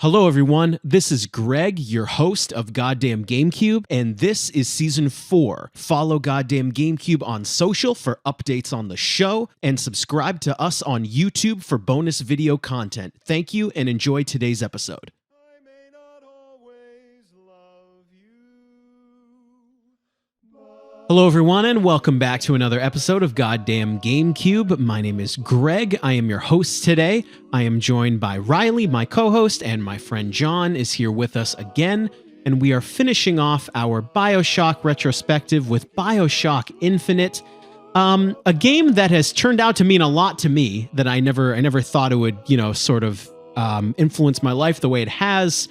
Hello, everyone. This is Greg, your host of Goddamn Gamecube, and this is Season 4. Follow Goddamn Gamecube on social for updates on the show, and subscribe to us on YouTube for bonus video content. Thank you, and enjoy today's episode. I may not always love you, Hello, everyone, and welcome back to another episode of Goddamn Gamecube. My name is Greg. I am your host today. I am joined by Riley, my co-host, and my friend John is here with us again. And we are finishing off our Bioshock Retrospective with Bioshock Infinite, a game that has turned out to mean a lot to me that I never thought it would, sort of influence my life the way it has.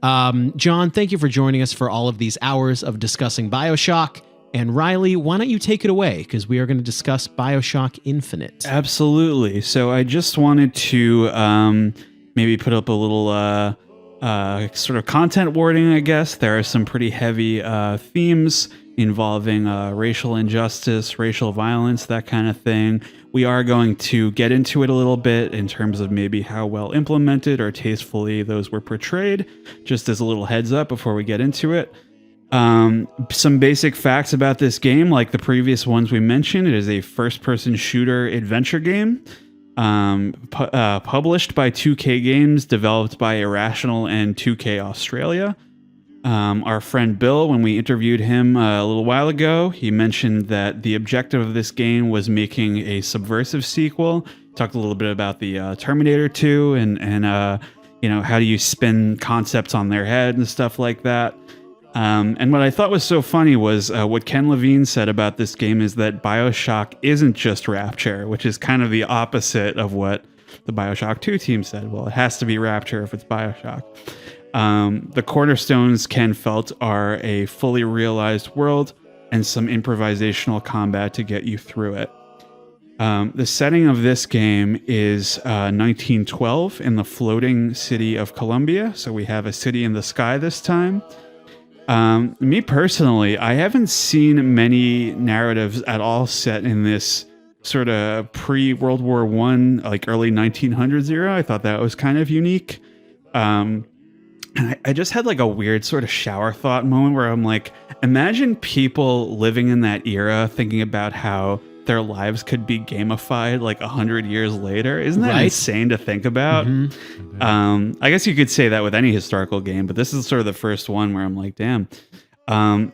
John, thank you for joining us for all of these hours of discussing Bioshock. And Riley, why don't you take it away? Because we are going to discuss Bioshock Infinite. Absolutely. So I just wanted to maybe put up a little sort of content warning, I guess. There are some pretty heavy themes involving racial injustice, racial violence, that kind of thing. We are going to get into it a little bit in terms of maybe how well implemented or tastefully those were portrayed, just as a little heads up before we get into it. Some basic facts about this game, like the previous ones we mentioned. It is a first-person shooter adventure game, published by 2K Games, developed by Irrational and 2K Australia. Our friend Bill, when we interviewed him a little while ago, he mentioned that the objective of this game was making a subversive sequel. Talked a little bit about the Terminator 2 and how do you spin concepts on their head and stuff like that. And what I thought was so funny was what Ken Levine said about this game is that Bioshock isn't just Rapture, which is kind of the opposite of what the Bioshock 2 team said. Well, it has to be Rapture if it's Bioshock. The cornerstones, Ken felt, are a fully realized world and some improvisational combat to get you through it. The setting of this game is 1912 in the floating city of Columbia. So we have a city in the sky this time. Me personally, I haven't seen many narratives at all set in this sort of pre-World War I, like early 1900s era. I thought that was kind of unique. And I just had like a weird sort of shower thought moment where I'm like, imagine people living in that era thinking about how their lives could be gamified like 100 years later. Isn't that insane to think about? Mm-hmm. I guess you could say that with any historical game, but this is sort of the first one where I'm like, damn.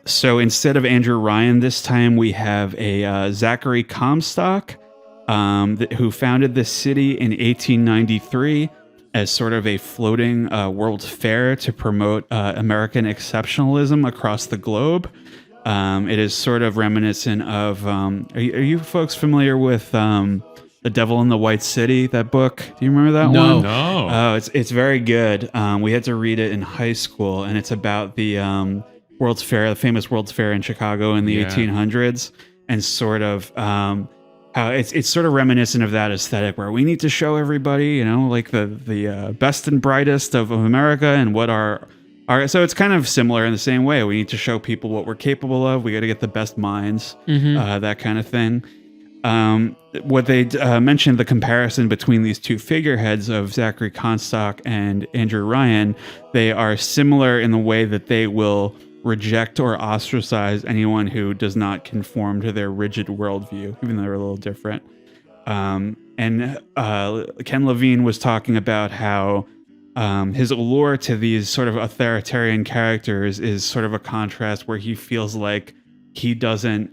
So instead of Andrew Ryan, this time we have a Zachary Comstock, who founded this city in 1893 as sort of a floating World's Fair to promote American exceptionalism across the globe. It is sort of reminiscent of, are you folks familiar with The Devil in the White City, that book? Do you remember that one? No. Oh, it's very good. We had to read it in high school, and it's about the World's Fair, the famous World's Fair in Chicago in the 1800s, and sort of how it's sort of reminiscent of that aesthetic where we need to show everybody, like the best and brightest of America and what so it's kind of similar in the same way. We need to show people what we're capable of. We got to get the best minds, that kind of thing. What they mentioned, the comparison between these two figureheads of Zachary Comstock and Andrew Ryan, they are similar in the way that they will reject or ostracize anyone who does not conform to their rigid worldview, even though they're a little different. And Ken Levine was talking about how his allure to these sort of authoritarian characters is sort of a contrast where he feels like he doesn't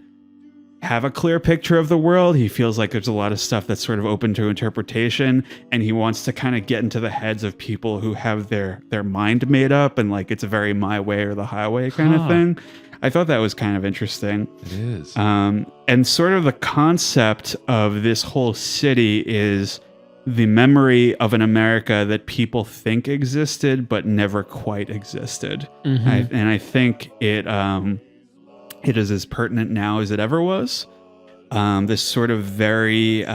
have a clear picture of the world. He feels like there's a lot of stuff that's sort of open to interpretation, and he wants to kind of get into the heads of people who have their mind made up, and like it's a very my way or the highway kind of thing. I thought that was kind of interesting. It is. And sort of the concept of this whole city is the memory of an America that people think existed but never quite existed. Mm-hmm. And I think it is as pertinent now as it ever was. This sort of very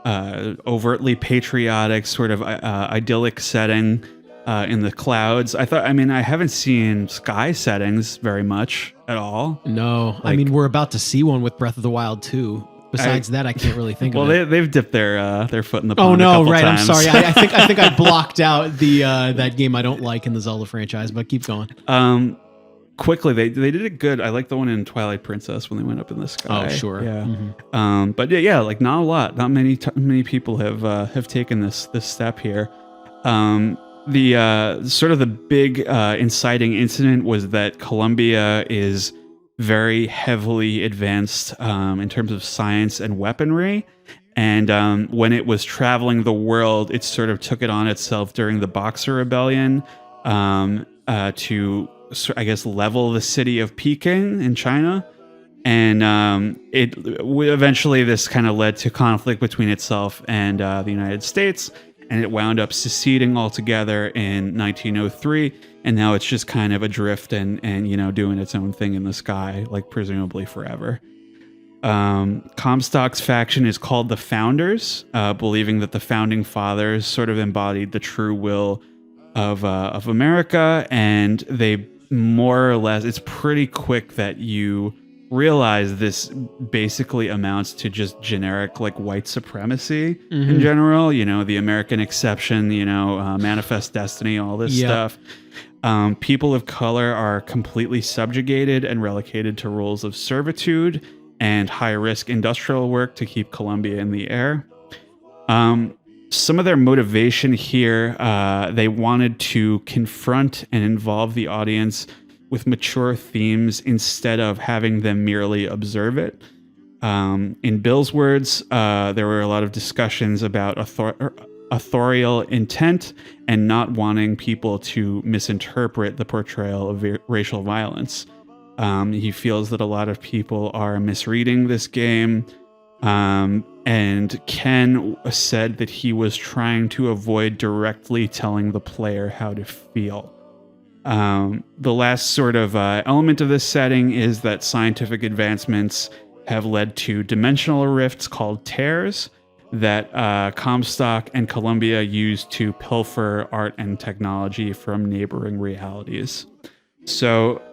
overtly patriotic, sort of idyllic setting in the clouds. I haven't seen sky settings very much at all. No, we're about to see one with Breath of the Wild 2. Besides that, I can't really think well, of it. they've dipped their foot in the Oh pond. no, a couple right. times. I'm sorry. I think I blocked out the that game I don't like in the Zelda franchise, but keep going. Quickly, they did it good. I like the one in Twilight Princess when they went up in the sky. Oh sure. Yeah. Mhm. But yeah, like not a lot. Not many people have taken this step here. The sort of the big inciting incident was that Colombia is very heavily advanced in terms of science and weaponry. And when it was traveling the world, it sort of took it on itself during the Boxer Rebellion to, I guess, level the city of Peking in China. And eventually this kind of led to conflict between itself and the United States. And it wound up seceding altogether in 1903, and now it's just kind of adrift and doing its own thing in the sky, like presumably forever. Comstock's faction is called the Founders, believing that the founding fathers sort of embodied the true will of America, and they more or less, it's pretty quick that you realize this basically amounts to just generic like white supremacy in general, the American exception, manifest destiny, all this stuff. People of color are completely subjugated and relegated to roles of servitude and high risk industrial work to keep Colombia in the air. Some of their motivation here, they wanted to confront and involve the audience with mature themes instead of having them merely observe it. In Bill's words, there were a lot of discussions about authorial intent and not wanting people to misinterpret the portrayal of racial violence. He feels that a lot of people are misreading this game. And Ken said that he was trying to avoid directly telling the player how to feel. The last sort of element of this setting is that scientific advancements have led to dimensional rifts called tears that Comstock and Columbia use to pilfer art and technology from neighboring realities. So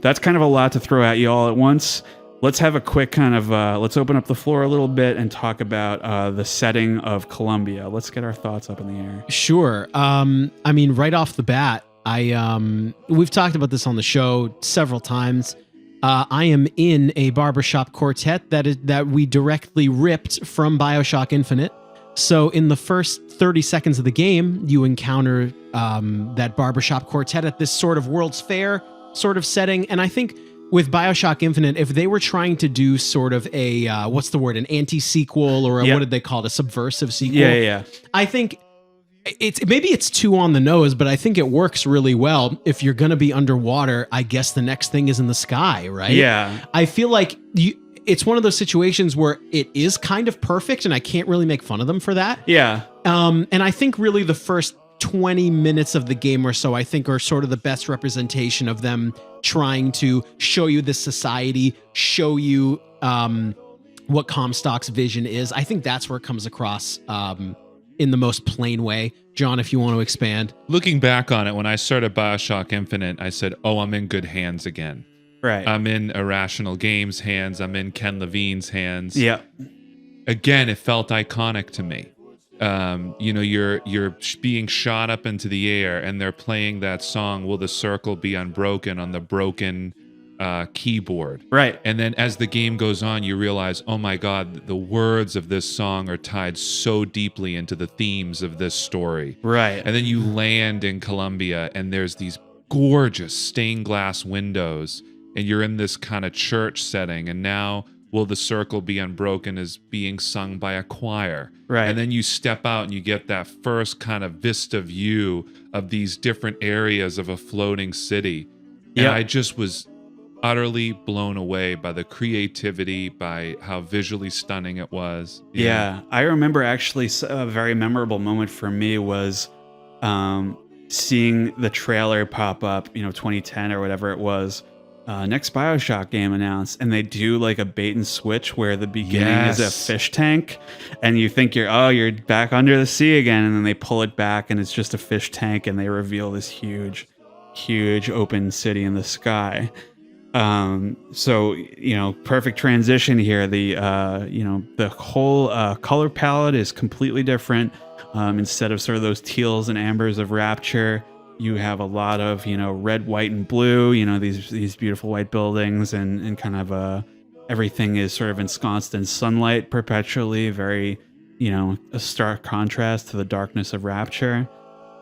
that's kind of a lot to throw at you all at once. Let's have a quick kind of, let's open up the floor a little bit and talk about the setting of Colombia. Let's get our thoughts up in the air. Sure. I mean, right off the bat, we've talked about this on the show several times. I am in a barbershop quartet that we directly ripped from Bioshock Infinite. So in the first 30 seconds of the game, you encounter that barbershop quartet at this sort of World's Fair sort of setting. And I think with Bioshock Infinite, if they were trying to do sort of a, an anti-sequel or what did they call it? A subversive sequel? Yeah. I think it's too on the nose, but I think it works really well. If you're going to be underwater, I guess the next thing is in the sky, right? Yeah. I feel like it's one of those situations where it is kind of perfect and I can't really make fun of them for that. Yeah. And I think really the first 20 minutes of the game or so, I think are sort of the best representation of them trying to show you this society, show you what Comstock's vision is. I think that's where it comes across in the most plain way. John, if you want to expand. Looking back on it, when I started Bioshock Infinite, I said, oh, I'm in good hands again. Right. I'm in Irrational Games' hands. I'm in Ken Levine's hands. Yeah. Again, it felt iconic to me. You're being shot up into the air and they're playing that song, Will the Circle Be Unbroken, on the broken keyboard. Right. And then as the game goes on, you realize, oh my God, the words of this song are tied so deeply into the themes of this story. Right. And then you land in Colombia and there's these gorgeous stained glass windows and you're in this kind of church setting, and now Will the Circle Be Unbroken is being sung by a choir. Right. And then you step out and you get that first kind of vista view of these different areas of a floating city. And I just was utterly blown away by the creativity, by how visually stunning it was. Yeah. I remember actually a very memorable moment for me was seeing the trailer pop up, 2010 or whatever it was. Next Bioshock game announced, and they do like a bait and switch where the beginning is a fish tank and you think you're back under the sea again, and then they pull it back and it's just a fish tank and they reveal this huge open city in the sky. So, perfect transition here. The whole color palette is completely different. Instead of sort of those teals and ambers of Rapture, you have a lot of, red, white, and blue, these beautiful white buildings and kind of everything is sort of ensconced in sunlight perpetually, very, a stark contrast to the darkness of Rapture.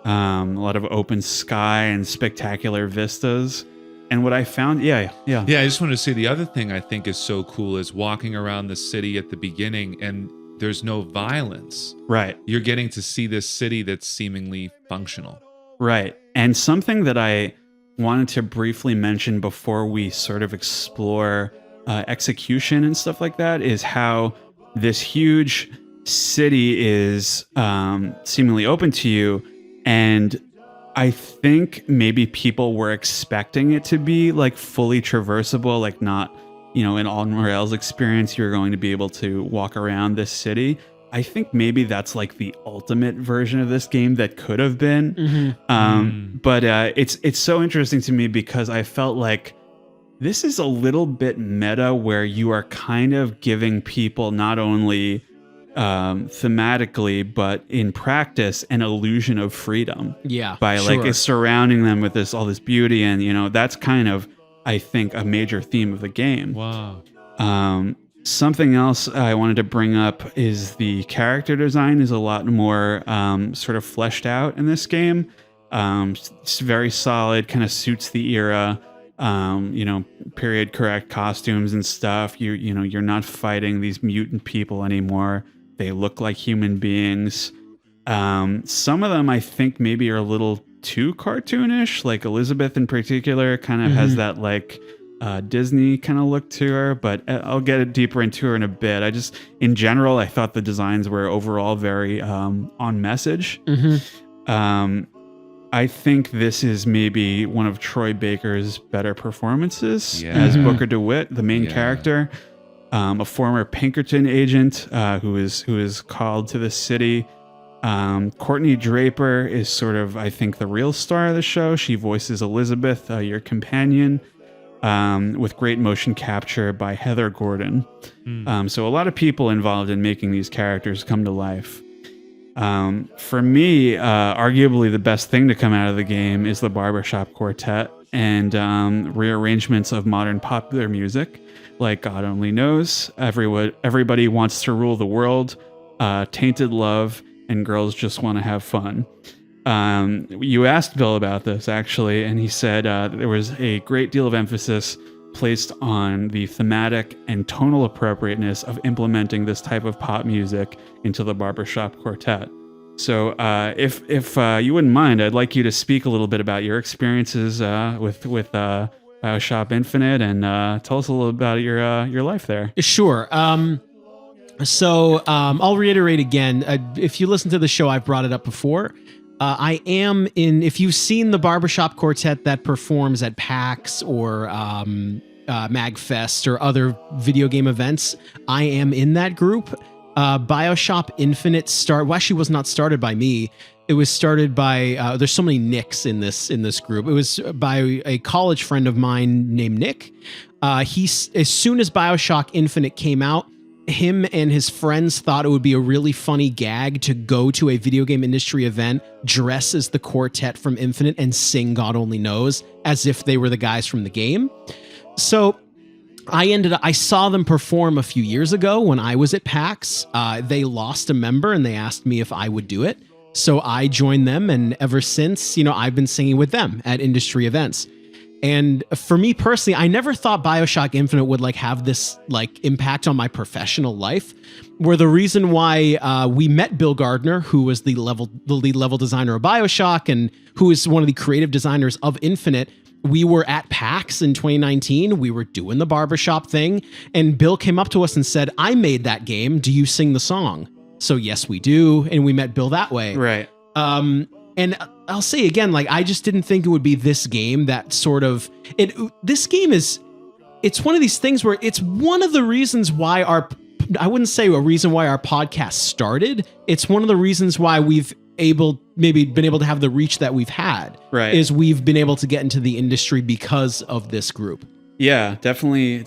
A lot of open sky and spectacular vistas. And what I found, yeah. I just want to say the other thing I think is so cool is walking around the city at the beginning and there's no violence. Right. You're getting to see this city that's seemingly functional. Right. And something that I wanted to briefly mention before we sort of explore execution and stuff like that is how this huge city is seemingly open to you. And I think maybe people were expecting it to be like fully traversable, like not, an on-rails experience. You're going to be able to walk around this city. I think maybe that's like the ultimate version of this game that could have been. But it's so interesting to me because I felt like this is a little bit meta where you are kind of giving people not only thematically but in practice an illusion of freedom by like surrounding them with all this beauty, and that's kind of, I think, a major theme of the game. Wow. Something else I wanted to bring up is the character design is a lot more sort of fleshed out in this game. It's very solid, kind of suits the era. Period correct costumes and stuff. You're not fighting these mutant people anymore. They look like human beings. Some of them I think maybe are a little too cartoonish, like Elizabeth in particular kind of has that like Disney kind of look to her, but I'll get deeper into her in a bit. In general, I thought the designs were overall very on message. I think this is maybe one of Troy Baker's better performances as Booker DeWitt, the main character, a former Pinkerton agent who is called to the city. Courtney Draper is sort of, I think, the real star of the show. She voices Elizabeth, your companion, with great motion capture by Heather Gordon. So a lot of people involved in making these characters come to life. For me, arguably the best thing to come out of the game is the Barbershop Quartet and rearrangements of modern popular music, like God Only Knows, Everybody Wants to Rule the World, Tainted Love, and Girls Just Want to Have Fun. You asked Bill about this, actually, and he said there was a great deal of emphasis placed on the thematic and tonal appropriateness of implementing this type of pop music into the Barbershop Quartet. So if you wouldn't mind, I'd like you to speak a little bit about your experiences with Bioshock Infinite and tell us a little about your life there. Sure. So I'll reiterate again. If you listen to the show, I've brought it up before. I am in, if you've seen the Barbershop Quartet that performs at PAX or MagFest or other video game events, I am in that group. Bioshock Infinite actually was not started by me. It was started by, there's so many Nicks in this group. It was by a college friend of mine named Nick. As soon as Bioshock Infinite came out, him and his friends thought it would be a really funny gag to go to a video game industry event, dress as the quartet from Infinite, and sing God Only Knows as if they were the guys from the game. So I saw them perform a few years ago when I was at PAX. They lost a member and they asked me if I would do it. So I joined them, and ever since, I've been singing with them at industry events. And for me personally, I never thought Bioshock Infinite would have this impact on my professional life, where the reason why we met Bill Gardner, who was the lead level designer of Bioshock and who is one of the creative designers of Infinite. We were at PAX in 2019. We were doing the barbershop thing, and Bill came up to us and said, "I made that game. Do you sing the song?" So yes, we do. And we met Bill that way. Right. And I'll say again, I just didn't think it would be this game that sort of... This game is... It's one of these things where it's one of the reasons why I wouldn't say a reason why our podcast started. It's one of the reasons why we've been able to have the reach that we've had. Right. Is we've been able to get into the industry because of this group. Yeah, definitely,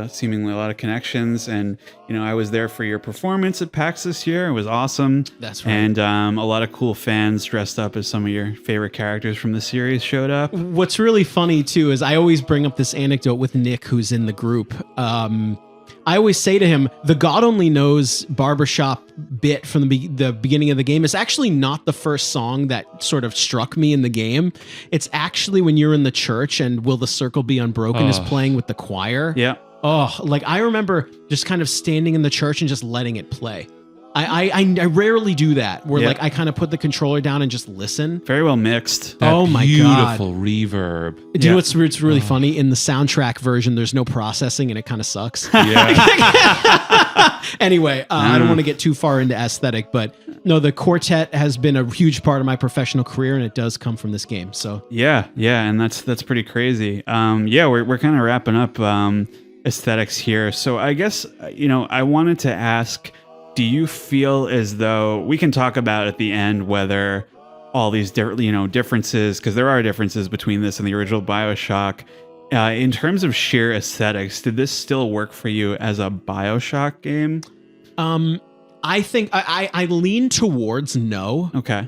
seemingly a lot of connections. And, I was there for your performance at PAX this year. It was awesome. That's right. And a lot of cool fans dressed up as some of your favorite characters from the series showed up. What's really funny too is I always bring up this anecdote with Nick, who's in the group. I always say to him, the God Only Knows barbershop bit from the beginning of the game is actually not the first song that sort of struck me in the game. It's actually when you're in the church and Will the Circle Be Unbroken is playing with the choir. Yeah. Oh, like I remember just kind of standing in the church and just letting it play. I rarely do that where like I kind of put the controller down and just listen. Very well mixed. Oh my God. Beautiful reverb. Do you know what's really funny? In the soundtrack version, there's no processing and it kind of sucks. Yeah. Anyway, I don't want to get too far into aesthetic, but no, the quartet has been a huge part of my professional career and it does come from this game. So Yeah, and that's pretty crazy. We're kind of wrapping up aesthetics here. So I guess, I wanted to ask, do you feel as though we can talk about at the end whether all these differences, because there are differences between this and the original Bioshock, in terms of sheer aesthetics, did this still work for you as a Bioshock game? I think I lean towards no. Okay.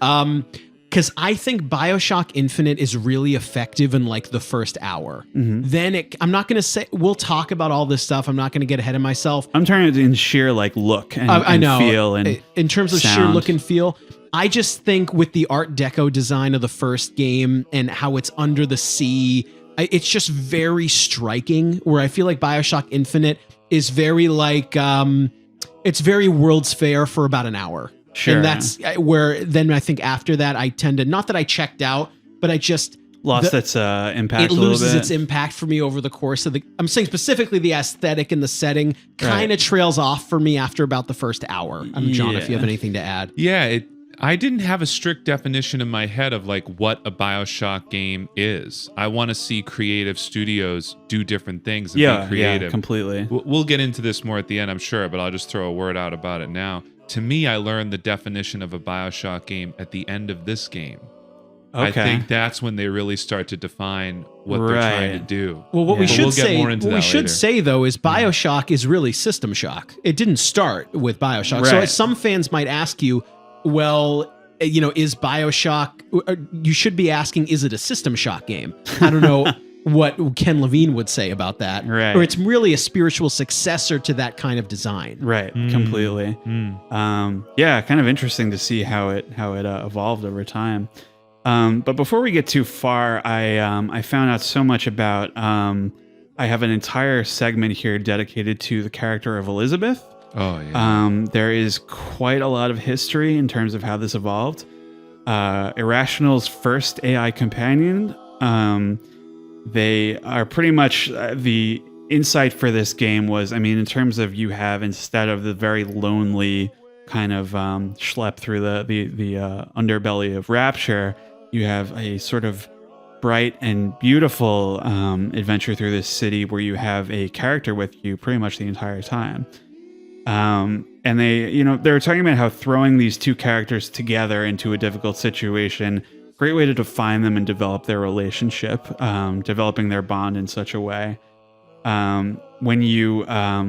Because I think Bioshock Infinite is really effective in like the first hour. Then I'm not going to say, we'll talk about all this stuff. I'm not going to get ahead of myself. I'm turning it in sheer like look and, I know. feel and in terms of sound. sheer look and feel. I just think with the Art Deco design of the first game and how it's under the sea, it's just very striking. Where I feel like Bioshock Infinite is very like it's very World's Fair for about an hour. Sure. And that's where then I think after that I tend to, not that I checked out, but I just lost its impact it a little loses bit. its impact for me over the course of I'm saying specifically the aesthetic and the setting kind of trails off for me after about the first hour. John, if you have anything to add. Yeah, I didn't have a strict definition in my head of like what a Bioshock game is. I want to see creative studios do different things and be creative. Yeah, completely. We'll get into this more at the end, I'm sure, but I'll just throw a word out about it now. To me, I learned the definition of a Bioshock game at the end of this game. Okay. I think that's when they really start to define what they're trying to do. Well, what we should We'll get say, more into that later. say though, is Bioshock is really System Shock. It didn't start with Bioshock. So Right. some fans might ask you, well, is Bioshock? You should be asking, is it a System Shock game? I don't know what Ken Levine would say about that. Right. Or it's really a spiritual successor to that kind of design. Right, completely. Kind of interesting to see how it evolved over time. But before we get too far, I found out so much about. I have an entire segment here dedicated to the character of Elizabeth. Oh yeah. There is quite a lot of history in terms of how this evolved. Irrational's first AI companion. They are pretty much the insight for this game was, in terms of you have, instead of the very lonely kind of schlep through the underbelly of Rapture, you have a sort of bright and beautiful adventure through this city where you have a character with you pretty much the entire time. And they were talking about how throwing these two characters together into a difficult situation, great way to define them and develop their relationship, developing their bond in such a way. When you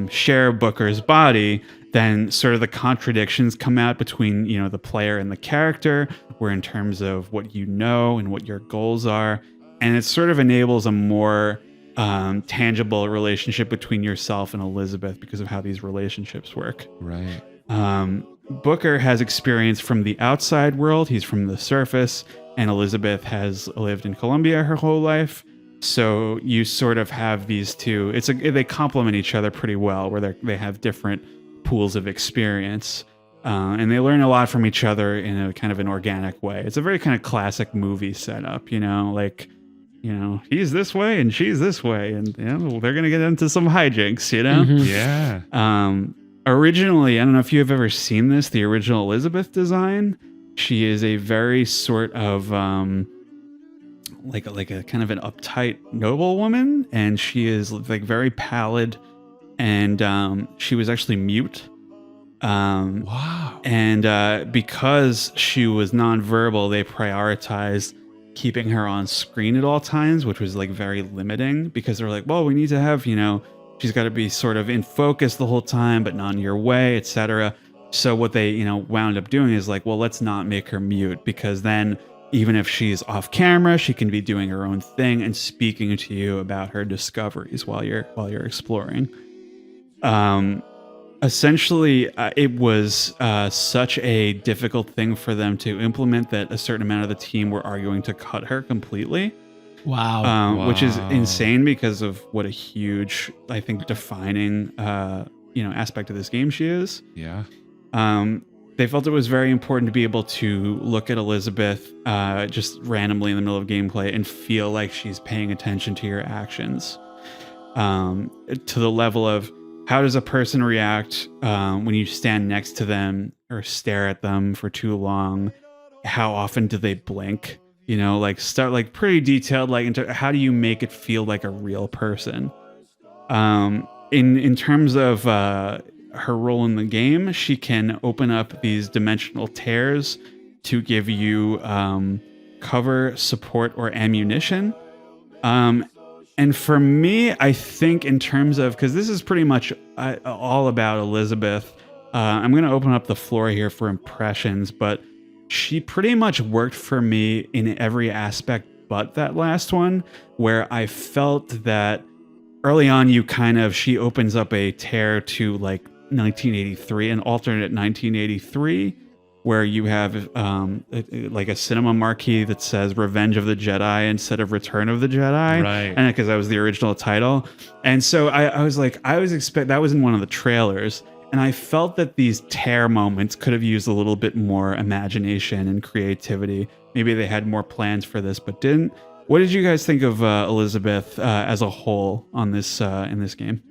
share Booker's body, then sort of the contradictions come out between, the player and the character, where in terms of what you know and what your goals are. And it sort of enables a more tangible relationship between yourself and Elizabeth because of how these relationships work. Right. Booker has experience from the outside world. He's from the surface. And Elizabeth has lived in Colombia her whole life. So you sort of have these two. They complement each other pretty well, where they have different pools of experience. And they learn a lot from each other in a kind of an organic way. It's a very kind of classic movie setup, he's this way and she's this way. And they're going to get into some hijinks, Yeah. Originally, I don't know if you have ever seen this, the original Elizabeth design. She is a very sort of like a kind of an uptight noble woman, and she is like very pallid, and she was actually mute. Wow. And because she was nonverbal, they prioritized keeping her on screen at all times, which was like very limiting because they're like, well, we need to have, she's got to be sort of in focus the whole time, but not in your way, etc. So what they, wound up doing is like, well, let's not make her mute, because then even if she's off camera, she can be doing her own thing and speaking to you about her discoveries while you're exploring. Essentially, it was such a difficult thing for them to implement that a certain amount of the team were arguing to cut her completely. Wow. Which is insane because of what a huge, I think, defining, aspect of this game she is. Yeah. They felt it was very important to be able to look at Elizabeth just randomly in the middle of gameplay and feel like she's paying attention to your actions, to the level of how does a person react when you stand next to them or stare at them for too long? How often do they blink? Start like pretty detailed, like into how do you make it feel like a real person? In terms of her role in the game, she can open up these dimensional tears to give you cover, support, or ammunition. And for me, I think in terms of, because this is pretty much all about Elizabeth, I'm going to open up the floor here for impressions, but she pretty much worked for me in every aspect but that last one, where I felt that early on she opens up a tear to like 1983, an alternate 1983, where you have like a cinema marquee that says Revenge of the Jedi instead of Return of the Jedi. Right. And because that was the original title. And so I was like, that was in one of the trailers. And I felt that these tear moments could have used a little bit more imagination and creativity. Maybe they had more plans for this, but didn't. What did you guys think of Elizabeth as a whole on this in this game?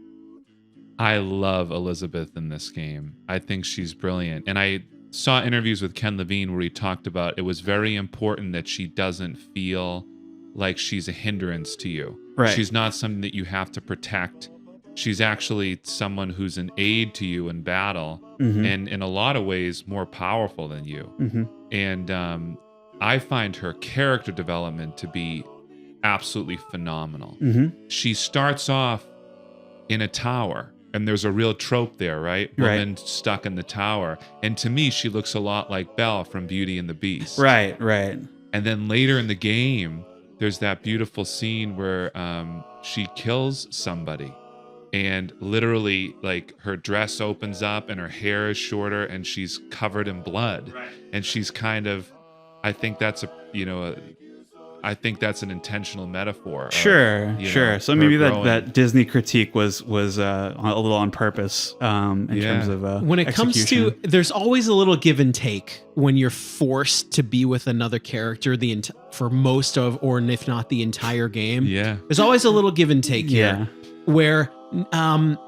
I love Elizabeth in this game. I think she's brilliant. And I saw interviews with Ken Levine where he talked about it was very important that she doesn't feel like she's a hindrance to you. Right. She's not something that you have to protect. She's actually someone who's an aid to you in battle, and in a lot of ways more powerful than you. And I find her character development to be absolutely phenomenal. She starts off in a tower, and there's a real trope there, right? Woman stuck in the tower. And to me, she looks a lot like Belle from Beauty and the Beast. Right. And then later in the game, there's that beautiful scene where she kills somebody. And literally, like, her dress opens up and her hair is shorter and she's covered in blood. Right. And she's kind of, I think that's I think that's an intentional metaphor. Sure. So maybe that Disney critique was a little on purpose in terms of when it execution. comes to, there's always a little give and take when you're forced to be with another character for most of, or if not the entire game. Yeah. There's always a little give and take here, where let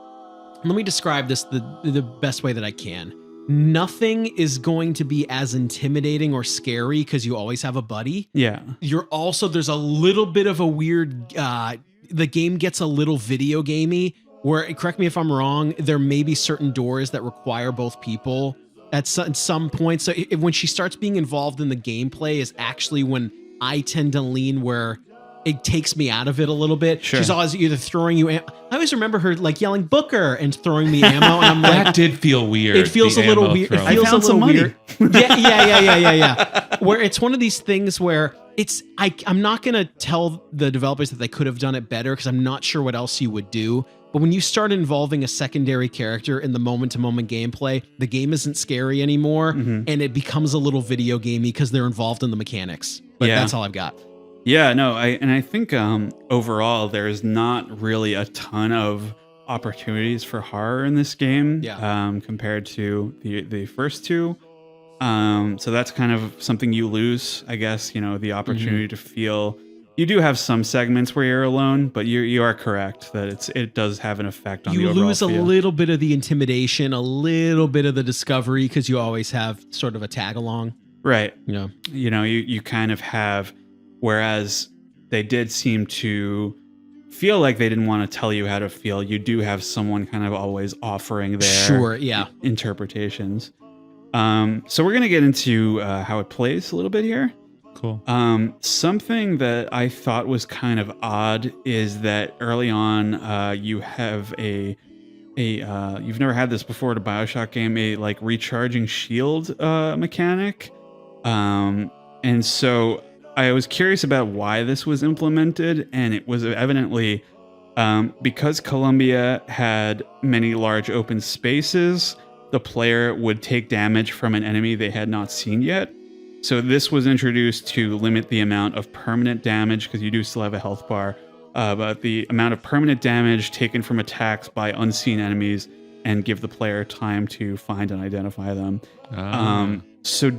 me describe this the best way that I can. Nothing is going to be as intimidating or scary because you always have a buddy. Yeah. There's a little bit of a weird, the game gets a little video gamey where, correct me if I'm wrong, there may be certain doors that require both people at some point. So when she starts being involved in the gameplay is actually when I tend to lean where it takes me out of it a little bit. Sure. She's always either throwing you. I always remember her like yelling "Booker" and throwing me ammo, and I'm like, that did feel weird. It feels a little weird. It feels a little weird. Yeah. Where it's one of these things where I'm not gonna tell the developers that they could have done it better because I'm not sure what else you would do. But when you start involving a secondary character in the moment-to-moment gameplay, the game isn't scary anymore, and it becomes a little video gamey because they're involved in the mechanics. But that's all I've got. Yeah, no, I think overall there's not really a ton of opportunities for horror in this game compared to the first two. So that's kind of something you lose, I guess, the opportunity to feel. You do have some segments where you're alone, but you are correct that it does have an effect on the overall feel. You lose a little bit of the intimidation, a little bit of the discovery because you always have sort of a tag along. Right. Yeah. You kind of have. Whereas they did seem to feel like they didn't want to tell you how to feel. You do have someone kind of always offering their interpretations. So we're going to get into how it plays a little bit here. Cool. Something that I thought was kind of odd is that early on, you have you've never had this before at a Bioshock game, a like recharging shield mechanic. And so I was curious about why this was implemented, and it was evidently because Columbia had many large open spaces, the player would take damage from an enemy they had not seen yet. So this was introduced to limit the amount of permanent damage, because you do still have a health bar, but the amount of permanent damage taken from attacks by unseen enemies, and give the player time to find and identify them. So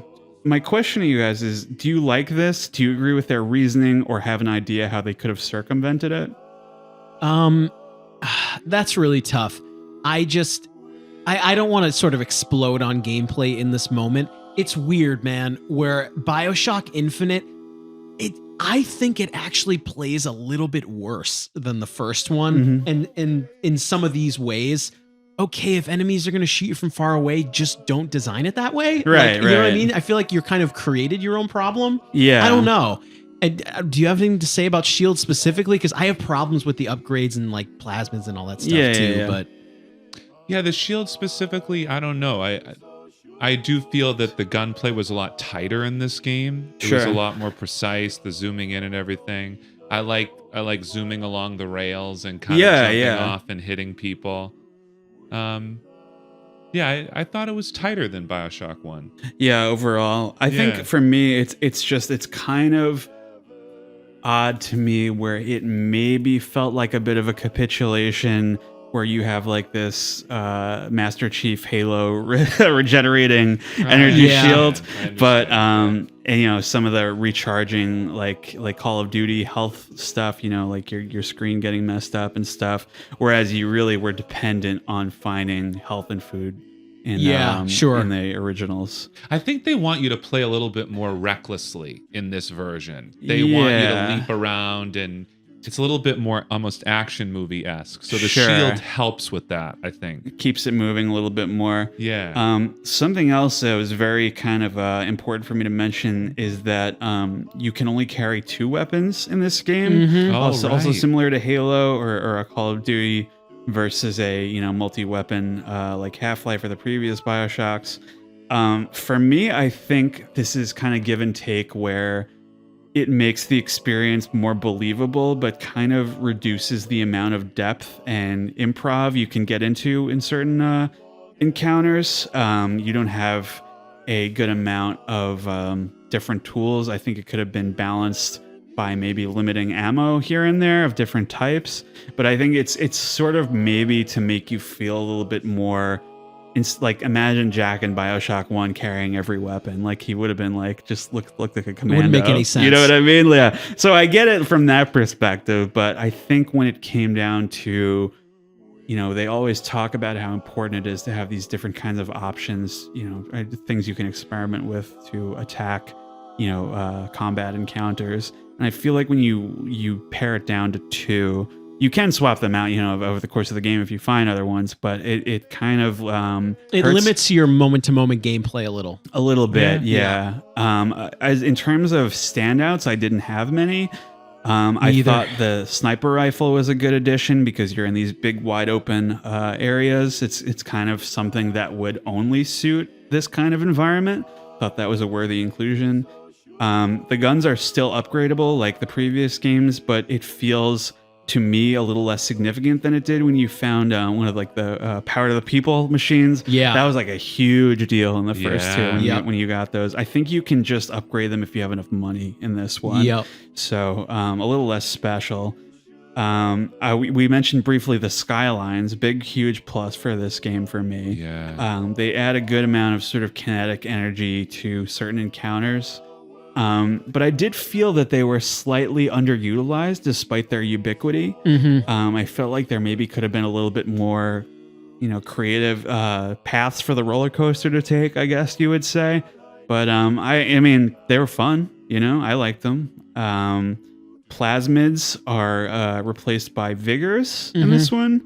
my question to you guys is, do you like this? Do you agree with their reasoning, or have an idea how they could have circumvented it? That's really tough. I don't want to sort of explode on gameplay in this moment. It's weird, man, where Bioshock Infinite, I think it actually plays a little bit worse than the first one. And in some of these ways, okay, if enemies are going to shoot you from far away, just don't design it that way. Right, You know what I mean? I feel like you're kind of created your own problem. Yeah. I don't know. And do you have anything to say about shield specifically? Because I have problems with the upgrades and like plasmids and all that stuff too. But yeah, the shield specifically, I don't know. I do feel that the gunplay was a lot tighter in this game. It was a lot more precise, the zooming in and everything. I like zooming along the rails and kind of jumping off and hitting people. I thought it was tighter than Bioshock 1. Yeah, overall. I think for me, it's kind of odd to me where it maybe felt like a bit of a capitulation, where you have like this Master Chief Halo regenerating energy shield, but and some of the recharging like Call of Duty health stuff, like your screen getting messed up and stuff, whereas you really were dependent on finding health and food in the originals. I think they want you to play a little bit more recklessly in this version. They want you to leap around, and it's a little bit more almost action movie-esque. So the shield helps with that, I think. It keeps it moving a little bit more. Yeah. Something else that was very kind of important for me to mention is that you can only carry 2 weapons in this game. Also similar to Halo or a Call of Duty, versus a multi-weapon like Half-Life or the previous Bioshocks. For me, I think this is kind of give and take, where it makes the experience more believable, but kind of reduces the amount of depth and improv you can get into in certain encounters. You don't have a good amount of different tools. I think it could have been balanced by maybe limiting ammo here and there of different types. But I think it's sort of maybe to make you feel a little bit more, like imagine Jack in Bioshock 1 carrying every weapon. Like he would have been like, just looked like a commando. It wouldn't make any sense. You know what I mean? Yeah. So I get it from that perspective, but I think when it came down to, they always talk about how important it is to have these different kinds of options, things you can experiment with to attack, combat encounters. And I feel like when you pare it down to 2, you can swap them out, over the course of the game if you find other ones, but it kind of it limits your moment-to-moment gameplay a little. A little bit, yeah. As in terms of standouts, I didn't have many. I thought the sniper rifle was a good addition, because you're in these big, wide open areas. It's kind of something that would only suit this kind of environment. Thought that was a worthy inclusion. The guns are still upgradable like the previous games, but it feels to me a little less significant than it did when you found one of like the Power to the People machines. Yeah, that was like a huge deal in the first 2 when you got those. I think you can just upgrade them if you have enough money in this one. So a little less special. We mentioned briefly the skylines, big, huge plus for this game for me. They add a good amount of sort of kinetic energy to certain encounters. But I did feel that they were slightly underutilized despite their ubiquity. I felt like there maybe could have been a little bit more, creative paths for the roller coaster to take, I guess you would say. But I mean, they were fun. I liked them. Plasmids are replaced by vigors in this one.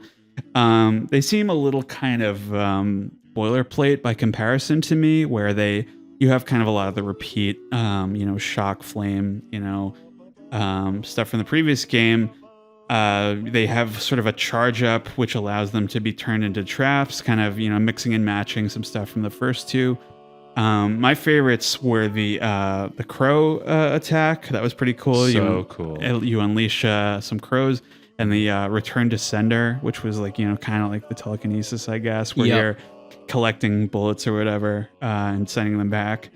They seem a little kind of boilerplate by comparison to me, where they you have kind of a lot of the repeat, shock, flame, stuff from the previous game. They have sort of a charge up, which allows them to be turned into traps, kind of, mixing and matching some stuff from the first two. My favorites were the crow attack. That was pretty cool. Cool. You unleash some crows, and the return to sender, which was like, kind of like the telekinesis, I guess, where you're collecting bullets or whatever and sending them back.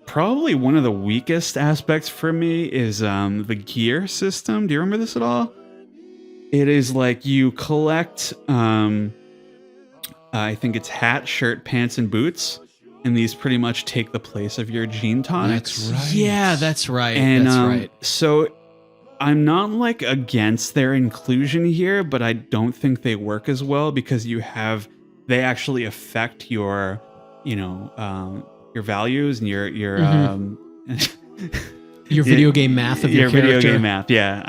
Probably one of the weakest aspects for me is the gear system. Do you remember this at all? It is like you collect, I think it's hat, shirt, pants, and boots. And these pretty much take the place of your gene tonics. That's right. Yeah, that's right. And that's right. So I'm not like against their inclusion here, but I don't think they work as well because they actually affect your, your values and your your video game math of your video character. game math. Yeah.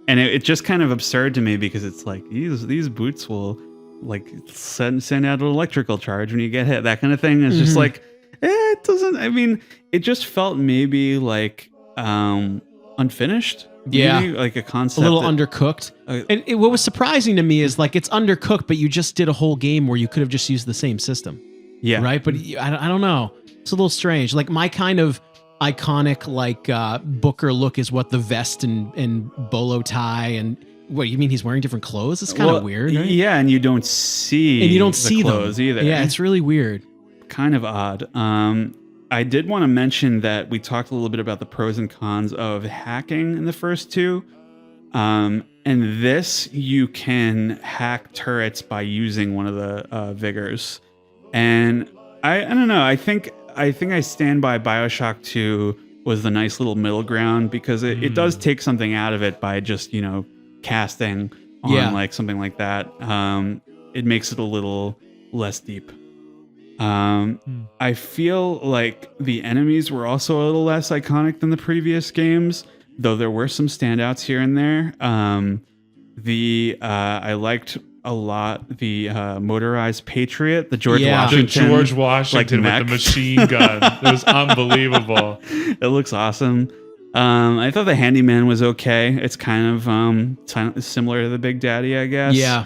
And it just kind of absurd to me because it's like these boots will like send out an electrical charge when you get hit, that kind of thing. It's just like, it doesn't, I mean, it just felt maybe like unfinished. Yeah. Maybe, like a concept. A little undercooked. And what was surprising to me is like it's undercooked, but you just did a whole game where you could have just used the same system. Yeah. Right? But I don't know. It's a little strange. Like my kind of iconic Booker look is what the vest and bolo tie and what you mean he's wearing different clothes? It's kind of weird, right? Yeah, and you don't see the clothes them either. Yeah, it's really weird. Kind of odd. I did want to mention that we talked a little bit about the pros and cons of hacking in the first two. And this, you can hack turrets by using one of the vigors. And I don't know. I think I stand by Bioshock 2 was the nice little middle ground because it does take something out of it by just, casting on like something like that. It makes it a little less deep. I feel like the enemies were also a little less iconic than the previous games, though there were some standouts here and there. I liked a lot the motorized Patriot, the George Washington. The George Washington like, with the machine gun. It was unbelievable. It looks awesome. I thought the Handyman was okay. It's kind of similar to the Big Daddy, I guess. Yeah.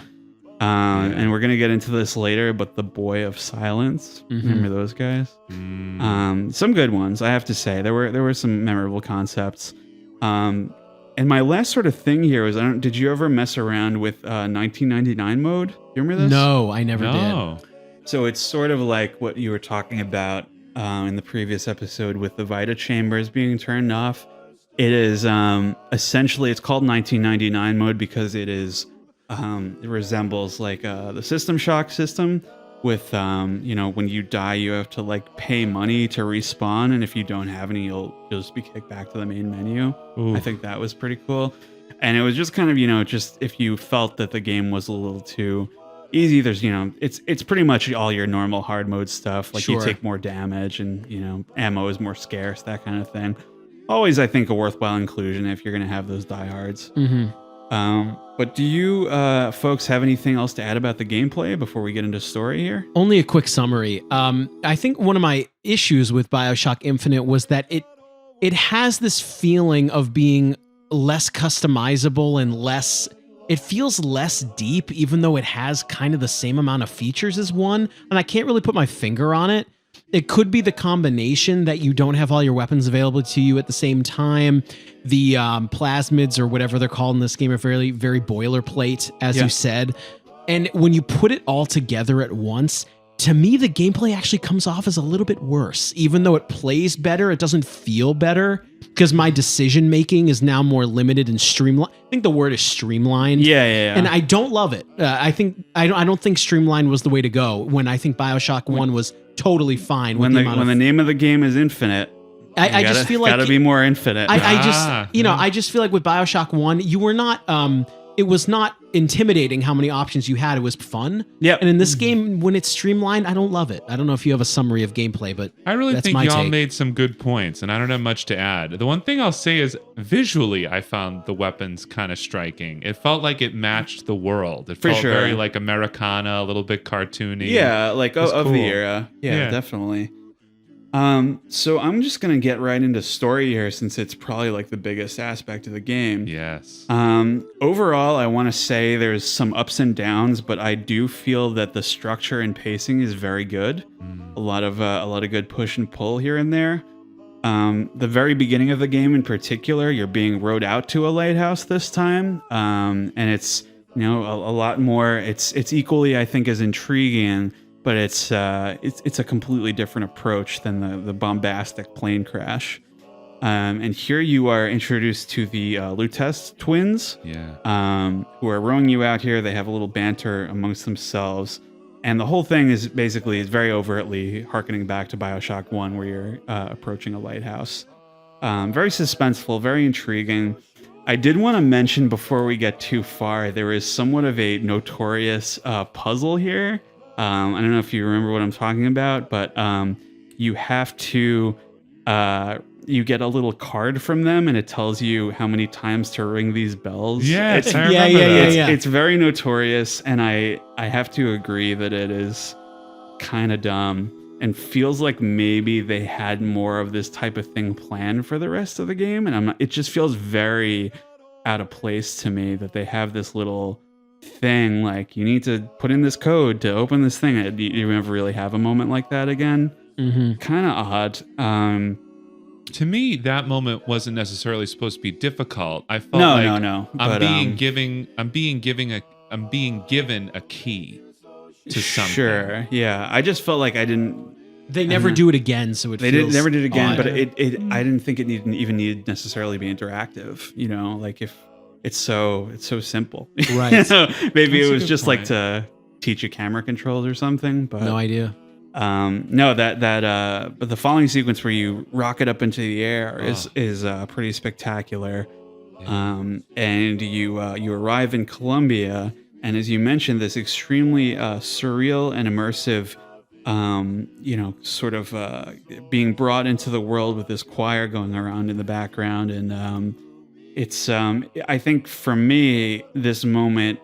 And we're gonna get into this later, but the Boy of Silence. Remember those guys? Some good ones, I have to say. There were some memorable concepts. And my last sort of thing here was, did you ever mess around with 1999 mode? Do you remember this? No, I never did. So it's sort of like what you were talking about in the previous episode with the Vita chambers being turned off. It is essentially, it's called 1999 mode because it is it resembles like the System Shock system with when you die you have to like pay money to respawn, and if you don't have any you'll just be kicked back to the main menu. Ooh. I think that was pretty cool. And it was just kind of just if you felt that the game was a little too easy, there's it's pretty much all your normal hard mode stuff, like you take more damage and ammo is more scarce, that kind of thing. Always, I think, a worthwhile inclusion if you're going to have those diehards. But do you folks have anything else to add about the gameplay before we get into story here? Only a quick summary. I think one of my issues with Bioshock Infinite was that it has this feeling of being less customizable and it feels less deep, even though it has kind of the same amount of features as one. And I can't really put my finger on it. It could be the combination that you don't have all your weapons available to you at the same time. The plasmids or whatever they're called in this game are very, very boilerplate, as you said. And when you put it all together at once, to me, the gameplay actually comes off as a little bit worse. Even though it plays better, it doesn't feel better because my decision making is now more limited and streamlined. I think the word is streamlined. Yeah. And I don't love it. I don't think streamlined was the way to go. When I think Bioshock 1 was totally fine. When the name of the game is Infinite, I just feel like gotta be more infinite. I just feel like with Bioshock 1, you were not. It was not intimidating how many options you had. It was fun. Yep. And in this game, when it's streamlined, I don't love it. I don't know if you have a summary of gameplay, but I really that's think my y'all take. made some good points, and I don't have much to add. The one thing I'll say is visually, I found the weapons kind of striking. It felt like it matched the world. It felt sure. very like Americana, a little bit cartoony. Yeah, like It's of cool. the era. Yeah, definitely. So I'm just gonna get right into story here since it's probably like the biggest aspect of the game. Yes. Overall, I want to say there's some ups and downs, but I do feel that the structure and pacing is very good. A lot of good push and pull here and there. The very beginning of the game, in particular, you're being rowed out to a lighthouse this time, and it's a lot more. It's equally, I think, as intriguing. But it's a completely different approach than the bombastic plane crash. And here you are introduced to the Lutest twins, who are rowing you out here. They have a little banter amongst themselves. And the whole thing is very overtly harkening back to Bioshock 1, where you're approaching a lighthouse. Very suspenseful, very intriguing. I did want to mention before we get too far, there is somewhat of a notorious puzzle here. I don't know if you remember what I'm talking about, but you have to you get a little card from them, and it tells you how many times to ring these bells. Yes, I yeah, remember that. yeah. It's very notorious, and I have to agree that it is kind of dumb and feels like maybe they had more of this type of thing planned for the rest of the game, and it just feels very out of place to me that they have this little thing like you need to put in this code to open this thing. You never really have a moment like that again. Kind of odd. To me, that moment wasn't necessarily supposed to be difficult. I felt no. I'm being given a key to something. Sure, yeah. I just felt like I didn't. They never do it again, so Never did it again. odd. But I didn't think it even needed necessarily be interactive. Like if it's so simple, Right. Maybe That's it a was good just like point. to teach you camera controls or something. But No idea. no, but the following sequence where you rocket up into the air is pretty spectacular. And you arrive in Colombia, and as you mentioned, this extremely surreal and immersive, sort of being brought into the world with this choir going around in the background, and it's I think for me this moment.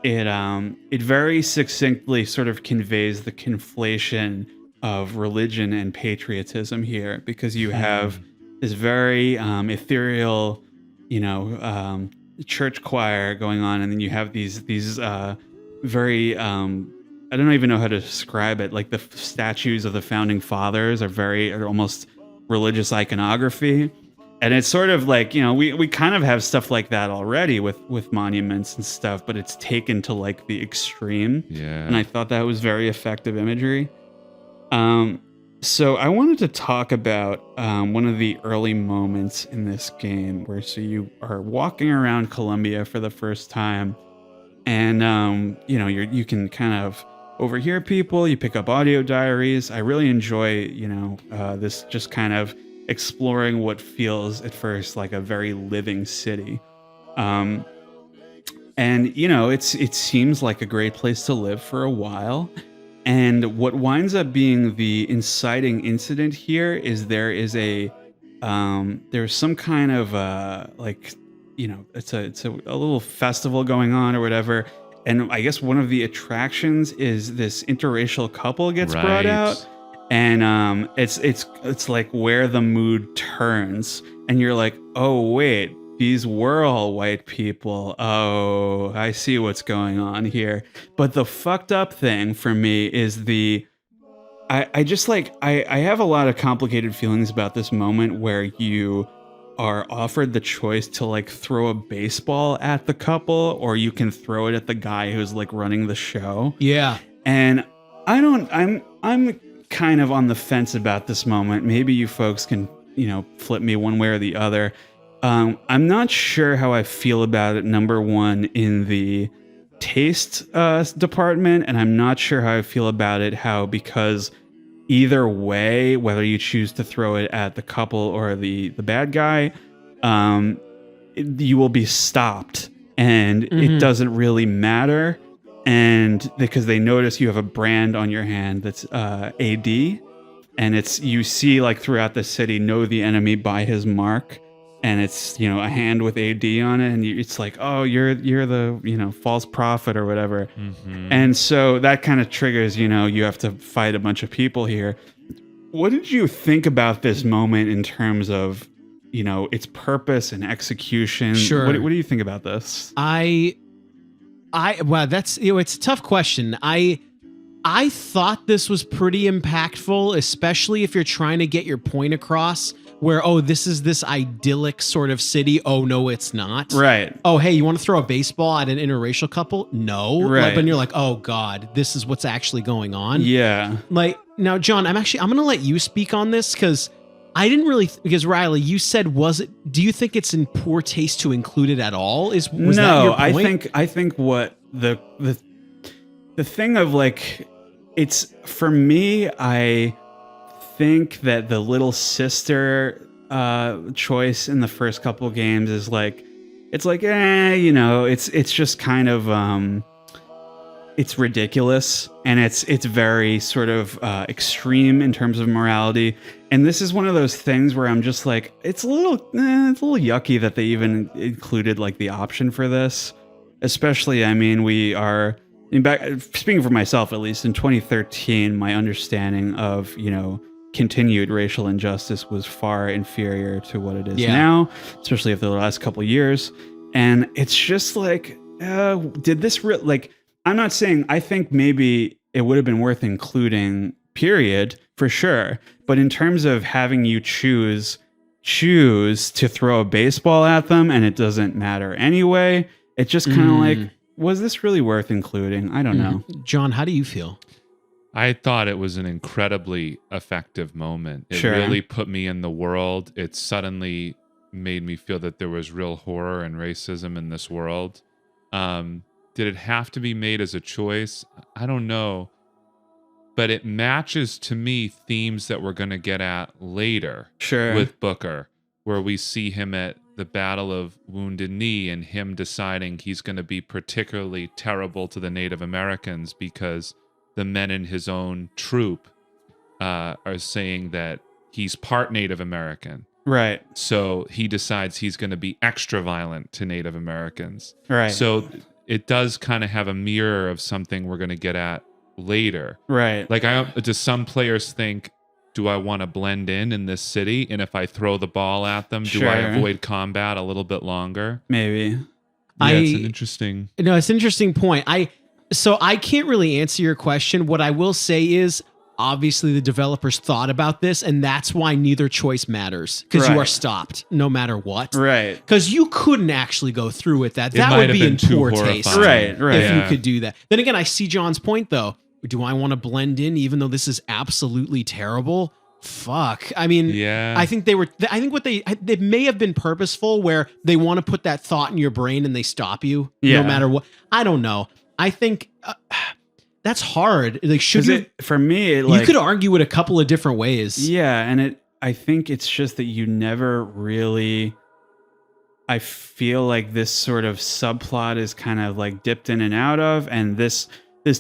It very succinctly sort of conveys the conflation of religion and patriotism here, because you have this very ethereal, church choir going on, and then you have these very I don't even know how to describe it. Like the statues of the founding fathers are almost religious iconography. And it's sort of like, we kind of have stuff like that already with monuments and stuff, but it's taken to like the extreme. Yeah. And I thought that was very effective imagery. So I wanted to talk about one of the early moments in this game where you are walking around Colombia for the first time, and you can kind of overhear people, you pick up audio diaries. I really enjoy, this just kind of exploring what feels at first like a very living city. And it seems like a great place to live for a while. And what winds up being the inciting incident here is there's some kind of it's a little festival going on or whatever. And I guess one of the attractions is this interracial couple gets brought out. And it's like where the mood turns, and you're like, oh wait, these were all white people. Oh, I see what's going on here. But the fucked up thing for me is I have a lot of complicated feelings about this moment where you are offered the choice to like throw a baseball at the couple, or you can throw it at the guy who's like running the show. Yeah. And I'm kind of on the fence about this moment. Maybe you folks can, flip me one way or the other. I'm not sure how I feel about it, number one, in the taste department, and I'm not sure how I feel about it, because either way, whether you choose to throw it at the couple or the bad guy, you will be stopped and it doesn't really matter. And because they notice you have a brand on your hand that's AD, and it's, you see like throughout the city, know the enemy by his mark, and it's, you know, a hand with AD on it, and it's like, oh, you're the, you know, false prophet or whatever. And so that kind of triggers, you know, you have to fight a bunch of people here. What did you think about this moment in terms of, you know, its purpose and execution? Sure. What do you think about this? Well, that's, you know, it's a tough question. I thought this was pretty impactful, especially if you're trying to get your point across where, oh, this is this idyllic sort of city. Oh, no, it's not. Right. Oh, hey, you want to throw a baseball at an interracial couple? No. Right. Like, but you're like, oh God, this is what's actually going on. Yeah. Like, now, John, I'm going to let you speak on this because I didn't really, because Riley, you said, do you think it's in poor taste to include it at all? Was that your point? I think what the thing of like, it's, for me, I think that the little sister choice in the first couple of games is like, it's like, you know, it's just kind of, it's ridiculous, and it's very sort of extreme in terms of morality. And this is one of those things where I'm just like, it's a little yucky that they even included like the option for this. Especially, I mean, speaking for myself, at least in 2013, my understanding of, you know, continued racial injustice was far inferior to what it is now, especially after the last couple of years. And it's just like, did this like, I'm not saying, I think maybe it would have been worth including, period, for sure. But in terms of having you choose to throw a baseball at them and it doesn't matter anyway, it's just kind of like, was this really worth including? I don't know. John, how do you feel? I thought it was an incredibly effective moment. It really put me in the world. It suddenly made me feel that there was real horror and racism in this world. Did it have to be made as a choice? I don't know. But it matches to me themes that we're going to get at later with Booker, where we see him at the Battle of Wounded Knee and him deciding he's going to be particularly terrible to the Native Americans because the men in his own troop are saying that he's part Native American. Right. So he decides he's going to be extra violent to Native Americans. Right. So it does kind of have a mirror of something we're going to get at later. Right. Like, do some players think, do I want to blend in this city? And if I throw the ball at them, do I avoid combat a little bit longer? Maybe. Yeah, it's an interesting... No, it's an interesting point. So I can't really answer your question. What I will say is, obviously the developers thought about this, and that's why neither choice matters, because you are stopped no matter what. Right. Because you couldn't actually go through with that. It That might would have be been in too poor horrifying. taste. Right. If you could do that. Then again, I see John's point though. Do I want to blend in even though this is absolutely terrible? Fuck. I mean, I think they may have been purposeful where they want to put that thought in your brain and they stop you no matter what. I don't know. I think that's hard. Like, should you? For me, You could argue it a couple of different ways. Yeah, and I think it's just that you never really. I feel like this sort of subplot is kind of like dipped in and out of, and this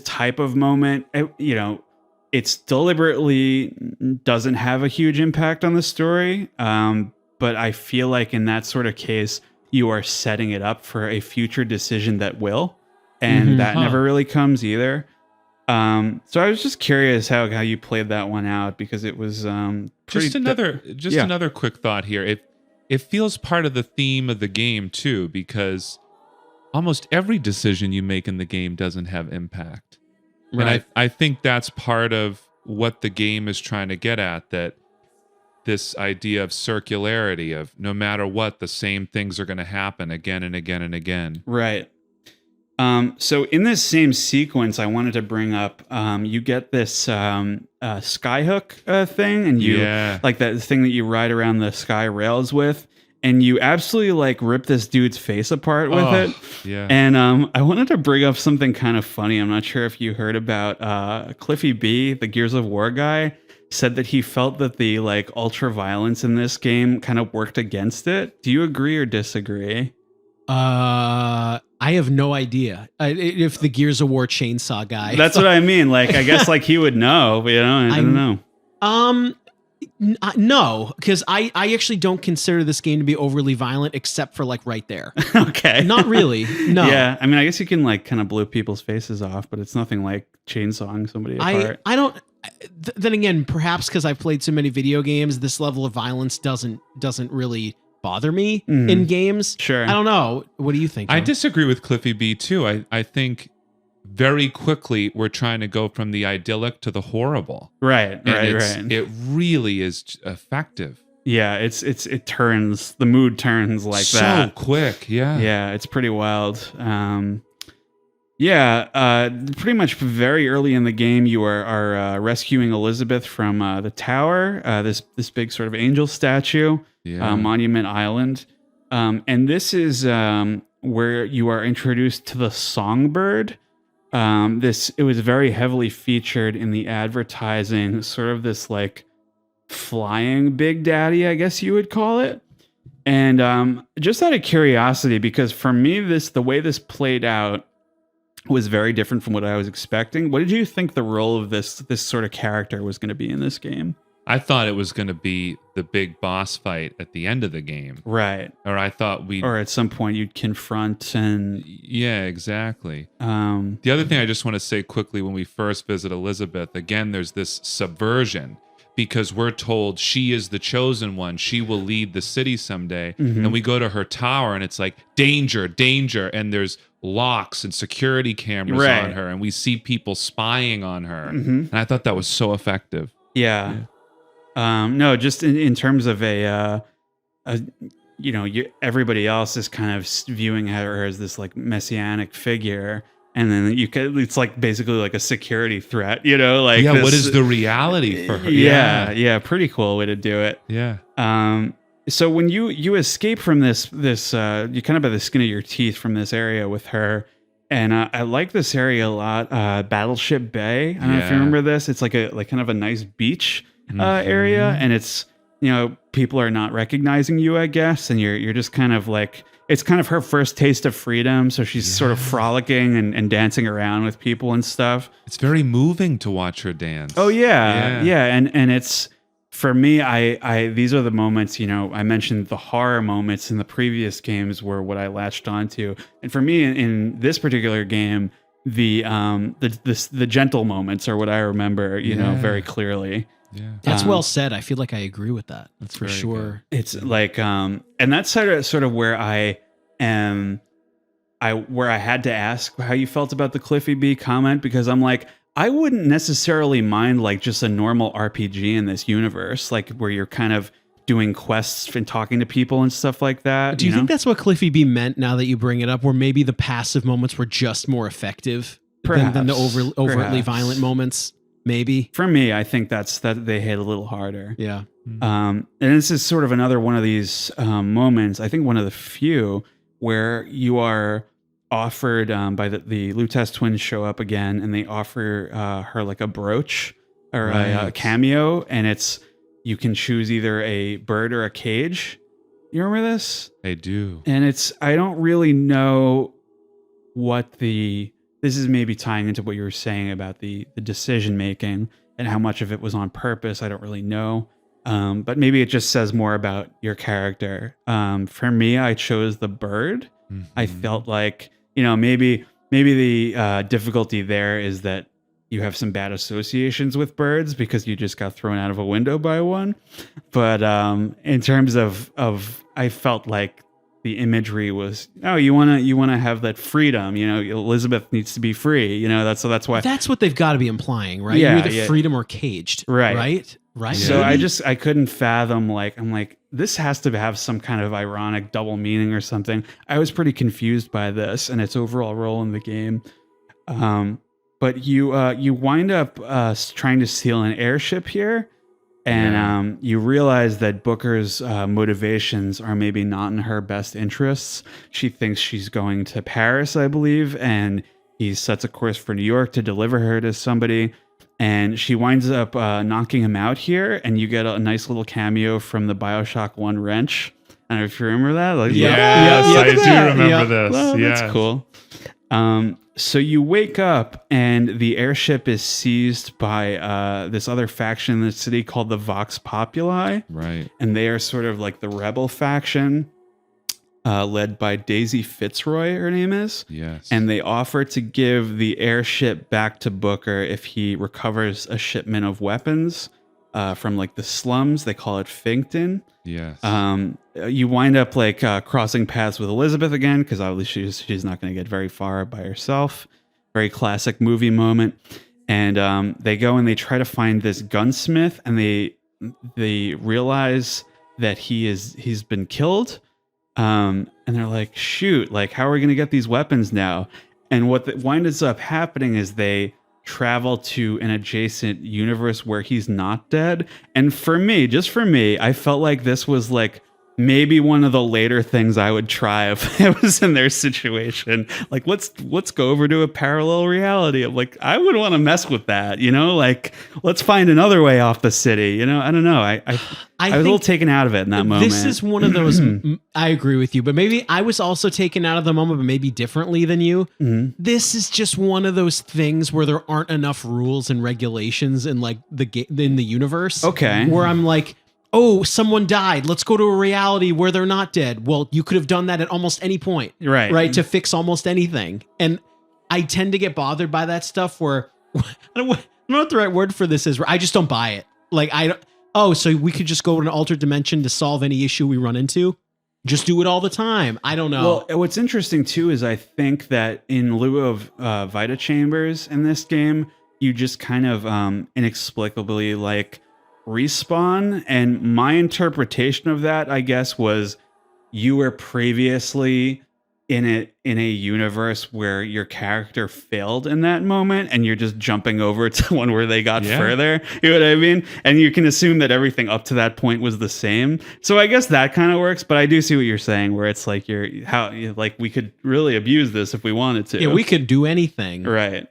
type of moment, you know, it's deliberately doesn't have a huge impact on the story. But I feel like in that sort of case, you are setting it up for a future decision that will, and that never really comes either. So I was just curious how you played that one out, because it was another quick thought here. It feels part of the theme of the game too, because almost every decision you make in the game doesn't have impact. Right. And I think that's part of what the game is trying to get at, that this idea of circularity of no matter what, the same things are going to happen again and again and again. Right. So in this same sequence, I wanted to bring up, you get this skyhook thing, and you like that thing that you ride around the sky rails with, and you absolutely like rip this dude's face apart with it. Yeah. And I wanted to bring up something kind of funny. I'm not sure if you heard about Cliffy B, the Gears of War guy, said that he felt that the like ultra violence in this game kind of worked against it. Do you agree or disagree? I have no idea if the Gears of War chainsaw guy. That's what I mean. Like, I guess like he would know, but, I don't know. No, because I actually don't consider this game to be overly violent, except for like right there. Okay. Not really. No. Yeah. I mean, I guess you can like kind of blow people's faces off, but it's nothing like chainsawing somebody apart. I don't. Then again, perhaps because I've played so many video games, this level of violence doesn't really bother me in games. Sure. I don't know. What do you think, John? I disagree with Cliffy B too. I think very quickly we're trying to go from the idyllic to the horrible. Right. It really is effective. Yeah, it turns, the mood turns like so that. So quick, yeah. Yeah, it's pretty wild. Pretty much very early in the game, you are rescuing Elizabeth from the tower, this big sort of angel statue, Monument Island. And this is where you are introduced to the songbird. It was very heavily featured in the advertising, sort of this like flying Big Daddy, I guess you would call it. And just out of curiosity, because for me, the way this played out was very different from what I was expecting. What did you think the role of this sort of character was going to be in this game? I thought it was going to be the big boss fight at the end of the game. Right. Or I thought or at some point you'd confront and... Yeah, exactly. The other thing I just want to say quickly, when we first visit Elizabeth, again, there's this subversion because we're told she is the chosen one. She will lead the city someday. Mm-hmm. And we go to her tower and it's like, danger, danger. And there's locks and security cameras on her. And we see people spying on her. Mm-hmm. And I thought that was so effective. Yeah. No, just in terms of everybody else is kind of viewing her as this like messianic figure, and then it's like basically like a security threat, like what is the reality for her? Yeah, pretty cool way to do it. Yeah. So when you escape from this you kind of have the skin of your teeth from this area with her. And I like this area a lot. Battleship Bay. I don't know if you remember this. It's like kind of a nice beach area, and it's people are not recognizing you, I guess, and you're just kind of like, it's kind of her first taste of freedom. So she's sort of frolicking and dancing around with people and stuff. It's very moving to watch her dance. Oh yeah. And it's, for me, I these are the moments, I mentioned the horror moments in the previous games were what I latched onto. And for me in this particular game, the gentle moments are what I remember, very clearly. Yeah. That's well said. I feel like I agree with that. That's for sure. Good. It's like and that's sort of where I am where I had to ask how you felt about the Cliffy B comment, because I'm like, I wouldn't necessarily mind like just a normal RPG in this universe, like where you're kind of doing quests and talking to people and stuff like that. Do you think that's what Cliffy B meant now that you bring it up, where maybe the passive moments were just more effective than the overtly violent moments? Maybe. For me, I think that they hit a little harder. Yeah. And this is sort of another one of these moments, I think one of the few, where you are offered by the Lutez twins show up again, and they offer her like a brooch or a cameo, and you can choose either a bird or a cage. You remember this? I do. And I don't really know what this is maybe tying into what you were saying about the decision making and how much of it was on purpose. I don't really know. But maybe it just says more about your character. For me, I chose the bird. Mm-hmm. I felt like, maybe the difficulty there is that you have some bad associations with birds because you just got thrown out of a window by one. But in terms of I felt like the imagery was, you want to have that freedom, Elizabeth needs to be free, that's why. That's what they've got to be implying, right? Yeah, You're either freedom or caged. Right. So Yeah. I couldn't fathom, I'm like, this has to have some kind of ironic double meaning or something. I was pretty confused by this and its overall role in the game. But you wind up trying to steal an airship here. And you realize that Booker's motivations are maybe not in her best interests. She thinks she's going to Paris, I believe, and he sets a course for New York to deliver her to somebody. And she winds up knocking him out here, and you get a nice little cameo from the Bioshock 1 wrench. I don't know if you remember that. Like, Yes, Yeah, I yeah, do yeah. remember Yeah. this. well, Yes. that's cool. So you wake up and the airship is seized by this other faction in the city called the Vox Populi. Right. And they are sort of like the rebel faction led by Daisy Fitzroy, her name is. Yes. And they offer to give the airship back to Booker if he recovers a shipment of weapons from like the slums. They call it Finkton. Yes. You wind up like crossing paths with Elizabeth again because obviously she's not going to get very far by herself. Very classic movie moment. And they go and they try to find this gunsmith, and they realize that he's been killed. And they're like, shoot, like how are we going to get these weapons now? And what winds up happening is they travel to an adjacent universe where he's not dead. And for me, just for me, I felt like this was like maybe one of the later things I would try if I was in their situation. Like, let's go over to a parallel reality. I'm like, I would want to mess with that, you know? Like, let's find another way off the city. You know, I don't know. I was a little taken out of it in that moment. This is one of those. I agree with you, but maybe I was also taken out of the moment, but maybe differently than you. Mhm. This is just one of those things where there aren't enough rules and regulations in like in the universe. Okay. Where I'm like, oh, someone died. Let's go to a reality where they're not dead. Well, you could have done that at almost any point, Right. to fix almost anything. And I tend to get bothered by that stuff where I don't know what the right word for this is. Where I just don't buy it. Like I don't. Oh, so we could just go to an altered dimension to solve any issue we run into? Just do it all the time. I don't know. Well, what's interesting too is I think that in lieu of Vita Chambers in this game, you just kind of inexplicably like respawn. And my interpretation of that, I guess, was you were previously in a universe where your character failed in that moment, and you're just jumping over to one where they got further. You know what I mean? And you can assume that everything up to that point was the same. So I guess that kind of works. But I do see what you're saying, where it's like we could really abuse this if we wanted to. Yeah, we could do anything. Right.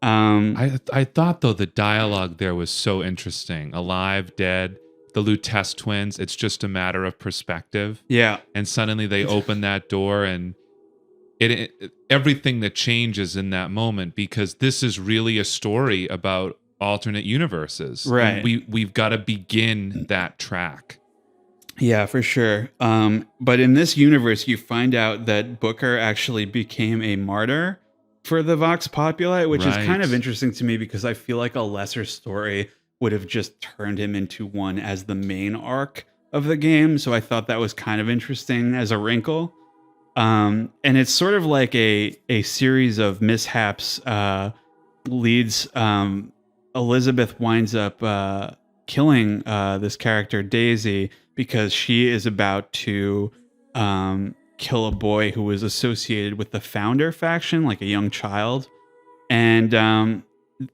I thought though the dialogue there was so interesting. Alive, dead, the Lutece twins. It's just a matter of perspective. Yeah. And suddenly they open that door, and everything that changes in that moment, because this is really a story about alternate universes. Right. And we've got to begin that track. Yeah, for sure. But in this universe, you find out that Booker actually became a martyr for the Vox Populi, which is kind of interesting to me because I feel like a lesser story would have just turned him into one as the main arc of the game. So I thought that was kind of interesting as a wrinkle. And it's sort of like a series of mishaps leads. Elizabeth winds up killing this character, Daisy, because she is about to kill a boy who was associated with the Founder faction, like a young child. And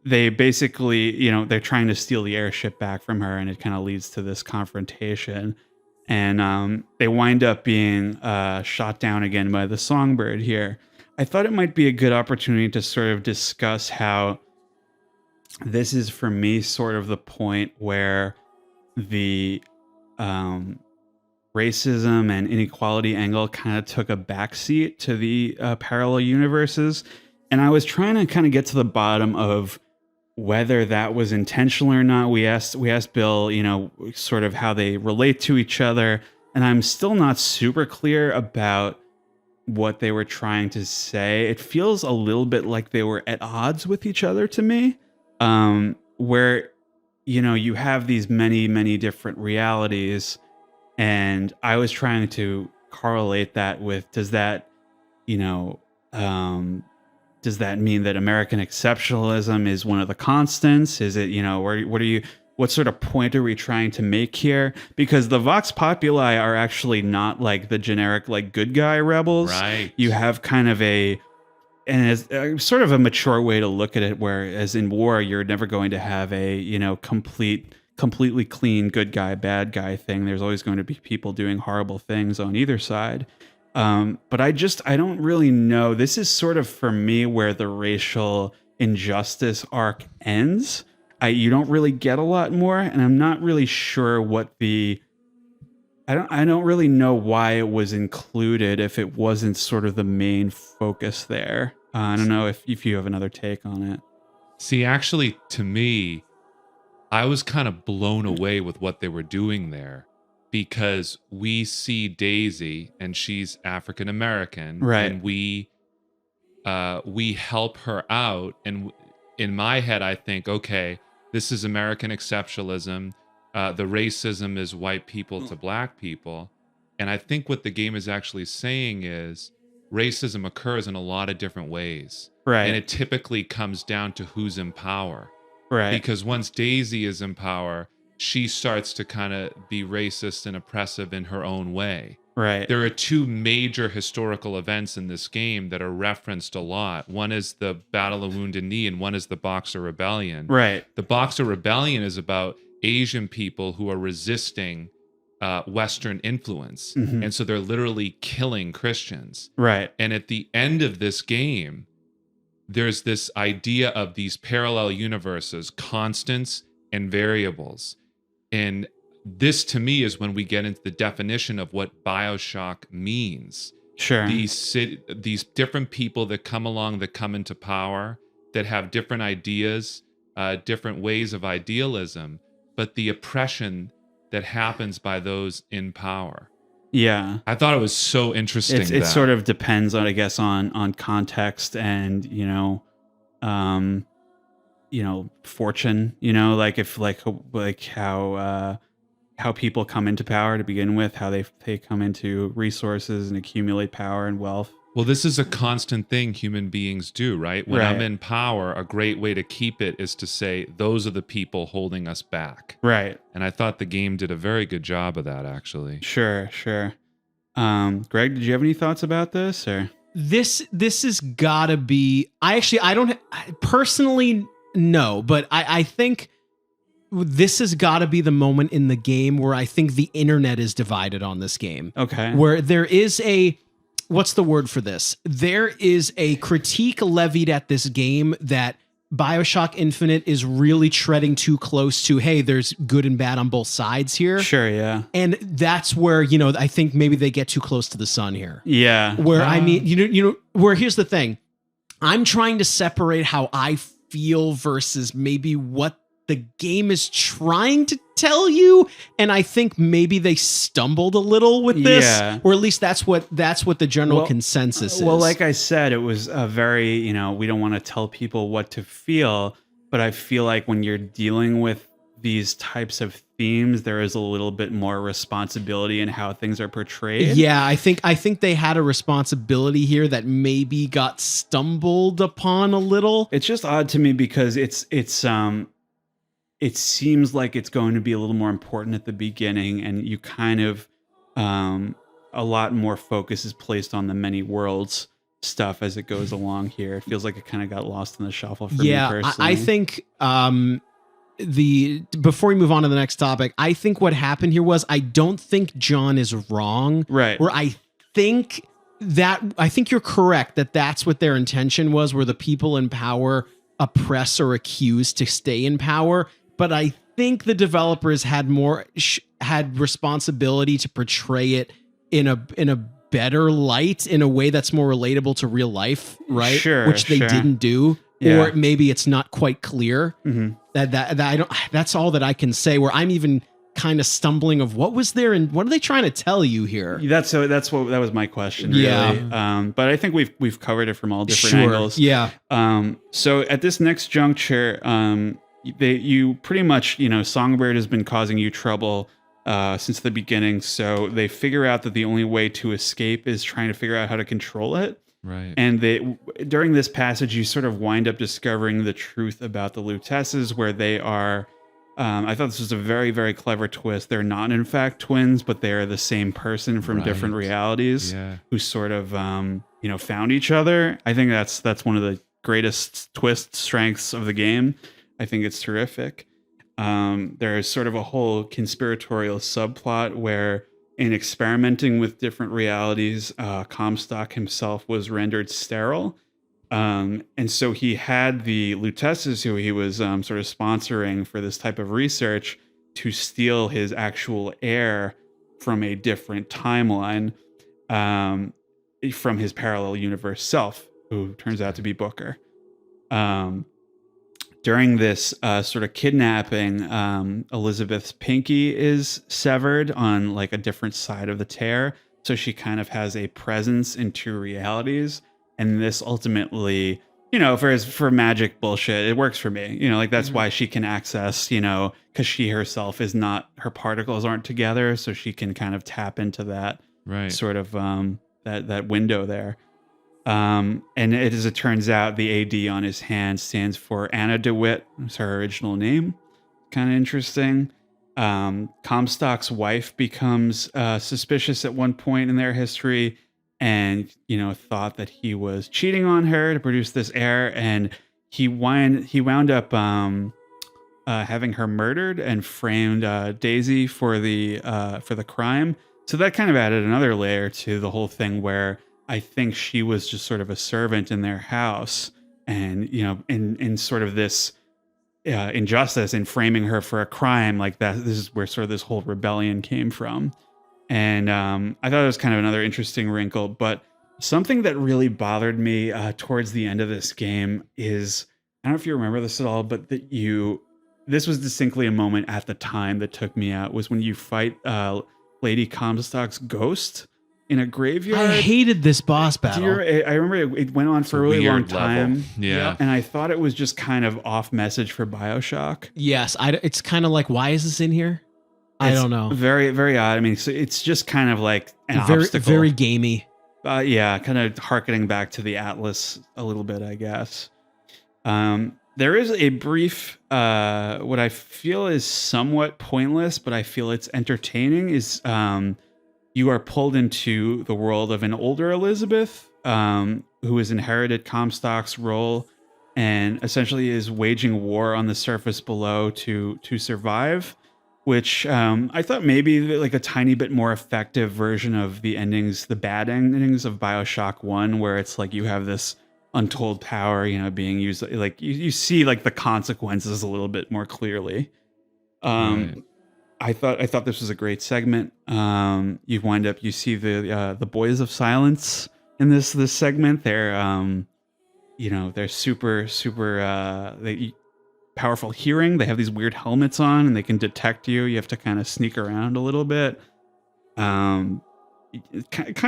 they basically, they're trying to steal the airship back from her, and it kind of leads to this confrontation. And they wind up being shot down again by the Songbird here. I thought it might be a good opportunity to sort of discuss how this is, for me, sort of the point where the racism and inequality angle kind of took a backseat to the parallel universes. And I was trying to kind of get to the bottom of whether that was intentional or not. We asked Bill, sort of how they relate to each other. And I'm still not super clear about what they were trying to say. It feels a little bit like they were at odds with each other to me, where, you have these many, many different realities. And I was trying to correlate that with, does that mean that American exceptionalism is one of the constants? Is it, what sort of point are we trying to make here? Because the Vox Populi are actually not like the generic, like good guy rebels. Right. You have kind of sort of a mature way to look at it, whereas in war, you're never going to have a, completely clean good guy, bad guy thing. There's always going to be people doing horrible things on either side. But I don't really know. This is sort of, for me, where the racial injustice arc ends. You don't really get a lot more, and I'm not really sure what the I don't really know why it was included if it wasn't sort of the main focus there. I don't know if you have another take on it. See, actually, to me, I was kind of blown away with what they were doing there, because we see Daisy and she's African American, Right. and we help her out. And in my head, I think, okay, this is American exceptionalism. The racism is white people to black people. And I think what the game is actually saying is racism occurs in a lot of different ways. Right. And it typically comes down to who's in power. Right. Because once Daisy is in power, she starts to kind of be racist and oppressive in her own way. Right. There are two major historical events in this game that are referenced a lot. One is the Battle of Wounded Knee, and one is the Boxer Rebellion. Right. The Boxer Rebellion is about Asian people who are resisting Western influence. Mhm. And so they're literally killing Christians. Right. And at the end of this game, there's this idea of these parallel universes, constants and variables. And this, to me, is when we get into the definition of what Bioshock means. Sure. These different people that come along, that come into power, that have different ideas, different ways of idealism, but the oppression that happens by those in power. Yeah. I thought it was so interesting. It sort of depends on, I guess, on context and, fortune, like if like how people come into power to begin with, how they come into resources and accumulate power and wealth. Well, this is a constant thing human beings do, right? When I'm Right. in power, a great way to keep it is to say, those are the people holding us back. Right. And I thought the game did a very good job of that, actually. Sure. Greg, did you have any thoughts about this or? This has gotta be, I don't personally know, but I think this has gotta be the moment in the game where I think the internet is divided on this game. Okay. Where there is what's the word for this? There is a critique levied at this game that Bioshock Infinite is really treading too close to, hey, there's good and bad on both sides here. Sure, yeah. And that's where, I think maybe they get too close to the sun here. Yeah. Where I mean, where here's the thing. I'm trying to separate how I feel versus maybe what the game is trying to tell you, and I think maybe they stumbled a little with this, or at least that's what the general consensus is. Well, like I said, it was a very, we don't want to tell people what to feel, but I feel like when you're dealing with these types of themes, there is a little bit more responsibility in how things are portrayed. Yeah, I think they had a responsibility here that maybe got stumbled upon a little. It's just odd to me because it seems like it's going to be a little more important at the beginning, and you kind of a lot more focus is placed on the many worlds stuff as it goes along here. It feels like it kind of got lost in the shuffle for me personally. I think before we move on to the next topic, I think what happened here was, I don't think John is wrong. Right. Where I think you're correct that that's what their intention was, where the people in power oppress or accuse to stay in power. But I think the developers had responsibility to portray it in a better light, in a way that's more relatable to real life, right? Sure, which they didn't do, yeah. Or maybe it's not quite clear. Mm-hmm. That I don't. That's all that I can say. Where I'm even kind of stumbling of what was there and what are they trying to tell you here? That was my question. Really. Yeah. But I think we've covered it from all different angles. Yeah. So at this next juncture, you pretty much, Songbird has been causing you trouble since the beginning. So they figure out that the only way to escape is trying to figure out how to control it. Right. And during this passage, you sort of wind up discovering the truth about the Lutesses, where they are. I thought this was a very, very clever twist. They're not, in fact, twins, but they are the same person from different realities who sort of, found each other. I think that's one of the greatest strengths of the game. I think it's terrific. There is sort of a whole conspiratorial subplot where, in experimenting with different realities, Comstock himself was rendered sterile. And so he had the Lutesses, who he was sort of sponsoring for this type of research, to steal his actual heir from a different timeline, from his parallel universe self, who turns out to be Booker. During this sort of kidnapping, Elizabeth's pinky is severed on like a different side of the tear. So she kind of has a presence in two realities. And this ultimately, for magic bullshit, it works for me. Like that's why she can access, because she herself is not, her particles aren't together. So she can kind of tap into that sort of that window there. And as it turns out, the AD on his hand stands for Anna DeWitt. It's her original name. Kind of interesting. Comstock's wife becomes suspicious at one point in their history, and thought that he was cheating on her to produce this heir, and he wound up having her murdered and framed Daisy for the crime. So that kind of added another layer to the whole thing, where I think she was just sort of a servant in their house, and in sort of this injustice in framing her for a crime like that. This is where sort of this whole rebellion came from, and I thought it was kind of another interesting wrinkle. But something that really bothered me towards the end of this game is, I don't know if you remember this at all, but this was distinctly a moment at the time that took me out, was when you fight Lady Comstock's ghost in a graveyard. I hated this boss battle. I remember it went on for a really long time. Level. Yeah. And I thought it was just kind of off message for Bioshock. Yes. It's kind of like, why is this in here? I don't know. Very, very odd. I mean, so it's just kind of like an obstacle. Very gamey. Yeah, kind of harkening back to the Atlas a little bit, I guess. There is a brief, what I feel is somewhat pointless, but I feel it's entertaining, is you are pulled into the world of an older Elizabeth, who has inherited Comstock's role and essentially is waging war on the surface below to survive, which I thought maybe like a tiny bit more effective version of the bad endings of Bioshock 1, where it's like you have this untold power, being used, like you see like the consequences a little bit more clearly. I thought this was a great segment. You see the Boys of Silence in this segment. They're they're super powerful hearing. They have these weird helmets on, and they can detect you. You have to kind of sneak around a little bit. Kind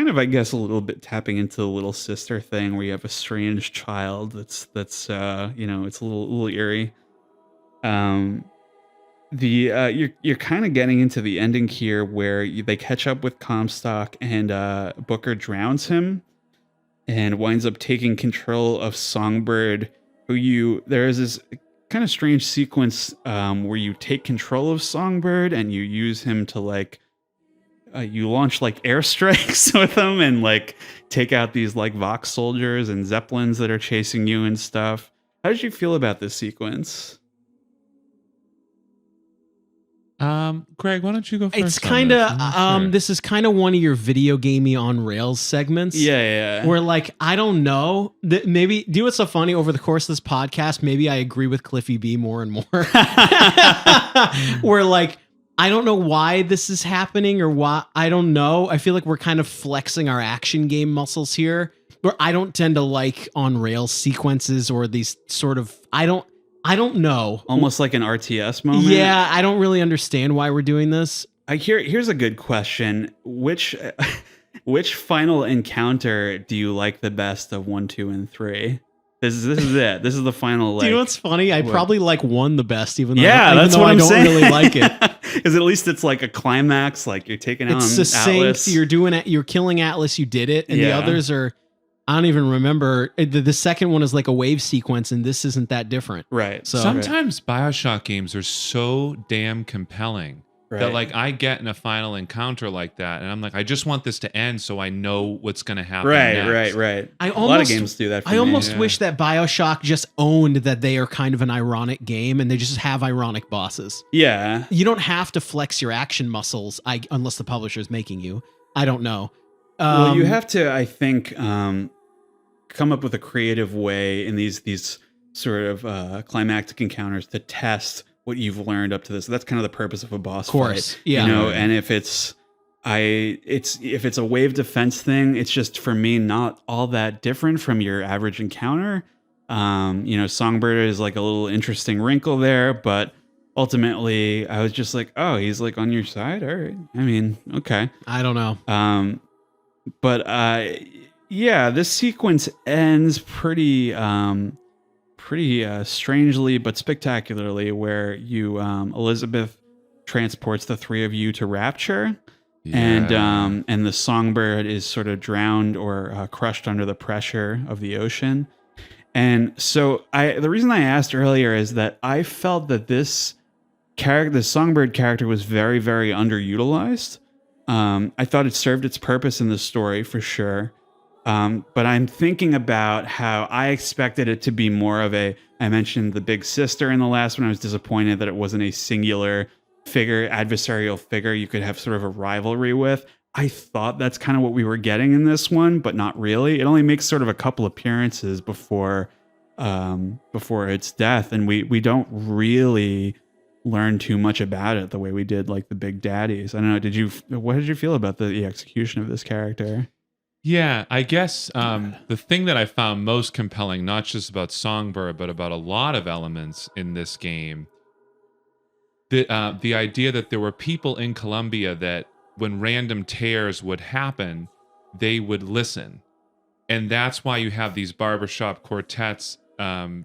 of, I guess, a little bit tapping into the little sister thing, where you have a strange child that's it's a little eerie. You're kind of getting into the ending here, where they catch up with Comstock, and Booker drowns him and winds up taking control of Songbird, there is this kind of strange sequence where you take control of Songbird and you use him to you launch like airstrikes with him and like take out these like Vox soldiers and Zeppelins that are chasing you and stuff. How did you feel about this sequence? Greg, why don't you go first? It's kind of this is kind of one of your video gamey on rails segments. Yeah. Where like, I don't know, maybe do what's so funny over the course of this podcast. Maybe I agree with Cliffy B more and more. Where like, I don't know why this is happening, or why, I don't know. I feel like we're kind of flexing our action game muscles here, where I don't tend to like on rails sequences or these sort of, I don't know. Almost like an RTS moment. Yeah, I don't really understand why we're doing this. Here's a good question. Which final encounter do you like the best of 1, 2, and 3? This is it. This is the final. Do you know what's funny? I probably like 1 the best, even though that's what I I'm don't saying. really like it. Because at least it's like a climax. Like you're taking out succinct. Atlas. You're killing Atlas. You did it, and the others are. I don't even remember. The second one is like a wave sequence, and this isn't that different. Right. So sometimes Bioshock games are so damn compelling that like I get in a final encounter like that, and I'm like, I just want this to end so I know what's going to happen. Next. Right. A lot of games do that. For I me. almost wish that Bioshock just owned that they are kind of an ironic game, and they just have ironic bosses. Yeah. You don't have to flex your action muscles, unless the publisher is making you. I don't know. Well, you have to, I think, come up with a creative way in these sort of climactic encounters to test what you've learned up to this. That's kind of the purpose of a boss fight. Yeah. And if it's if it's a wave defense thing, it's just for me not all that different from your average encounter. Songbird is like a little interesting wrinkle there, but ultimately I was just like, oh, he's like on your side. All right. I mean, okay. I don't know. But yeah, this sequence ends pretty strangely but spectacularly, where you Elizabeth transports the three of you to Rapture. Yeah. And the Songbird is sort of drowned or crushed under the pressure of the ocean. And so the reason I asked earlier is that I felt that this Songbird character was very, very underutilized. I thought it served its purpose in the story for sure. But I'm thinking about how I expected it to be more of I mentioned the big sister in the last one. I was disappointed that it wasn't a singular adversarial figure you could have sort of a rivalry with. I thought that's kind of what we were getting in this one, but not really. It only makes sort of a couple appearances before its death, and we don't really learn too much about it the way we did like the big daddies. I don't know. What did you feel about the execution of this character? Yeah, I guess the thing that I found most compelling, not just about Songbird, but about a lot of elements in this game, the idea that there were people in Colombia that when random tears would happen, they would listen. And that's why you have these barbershop quartets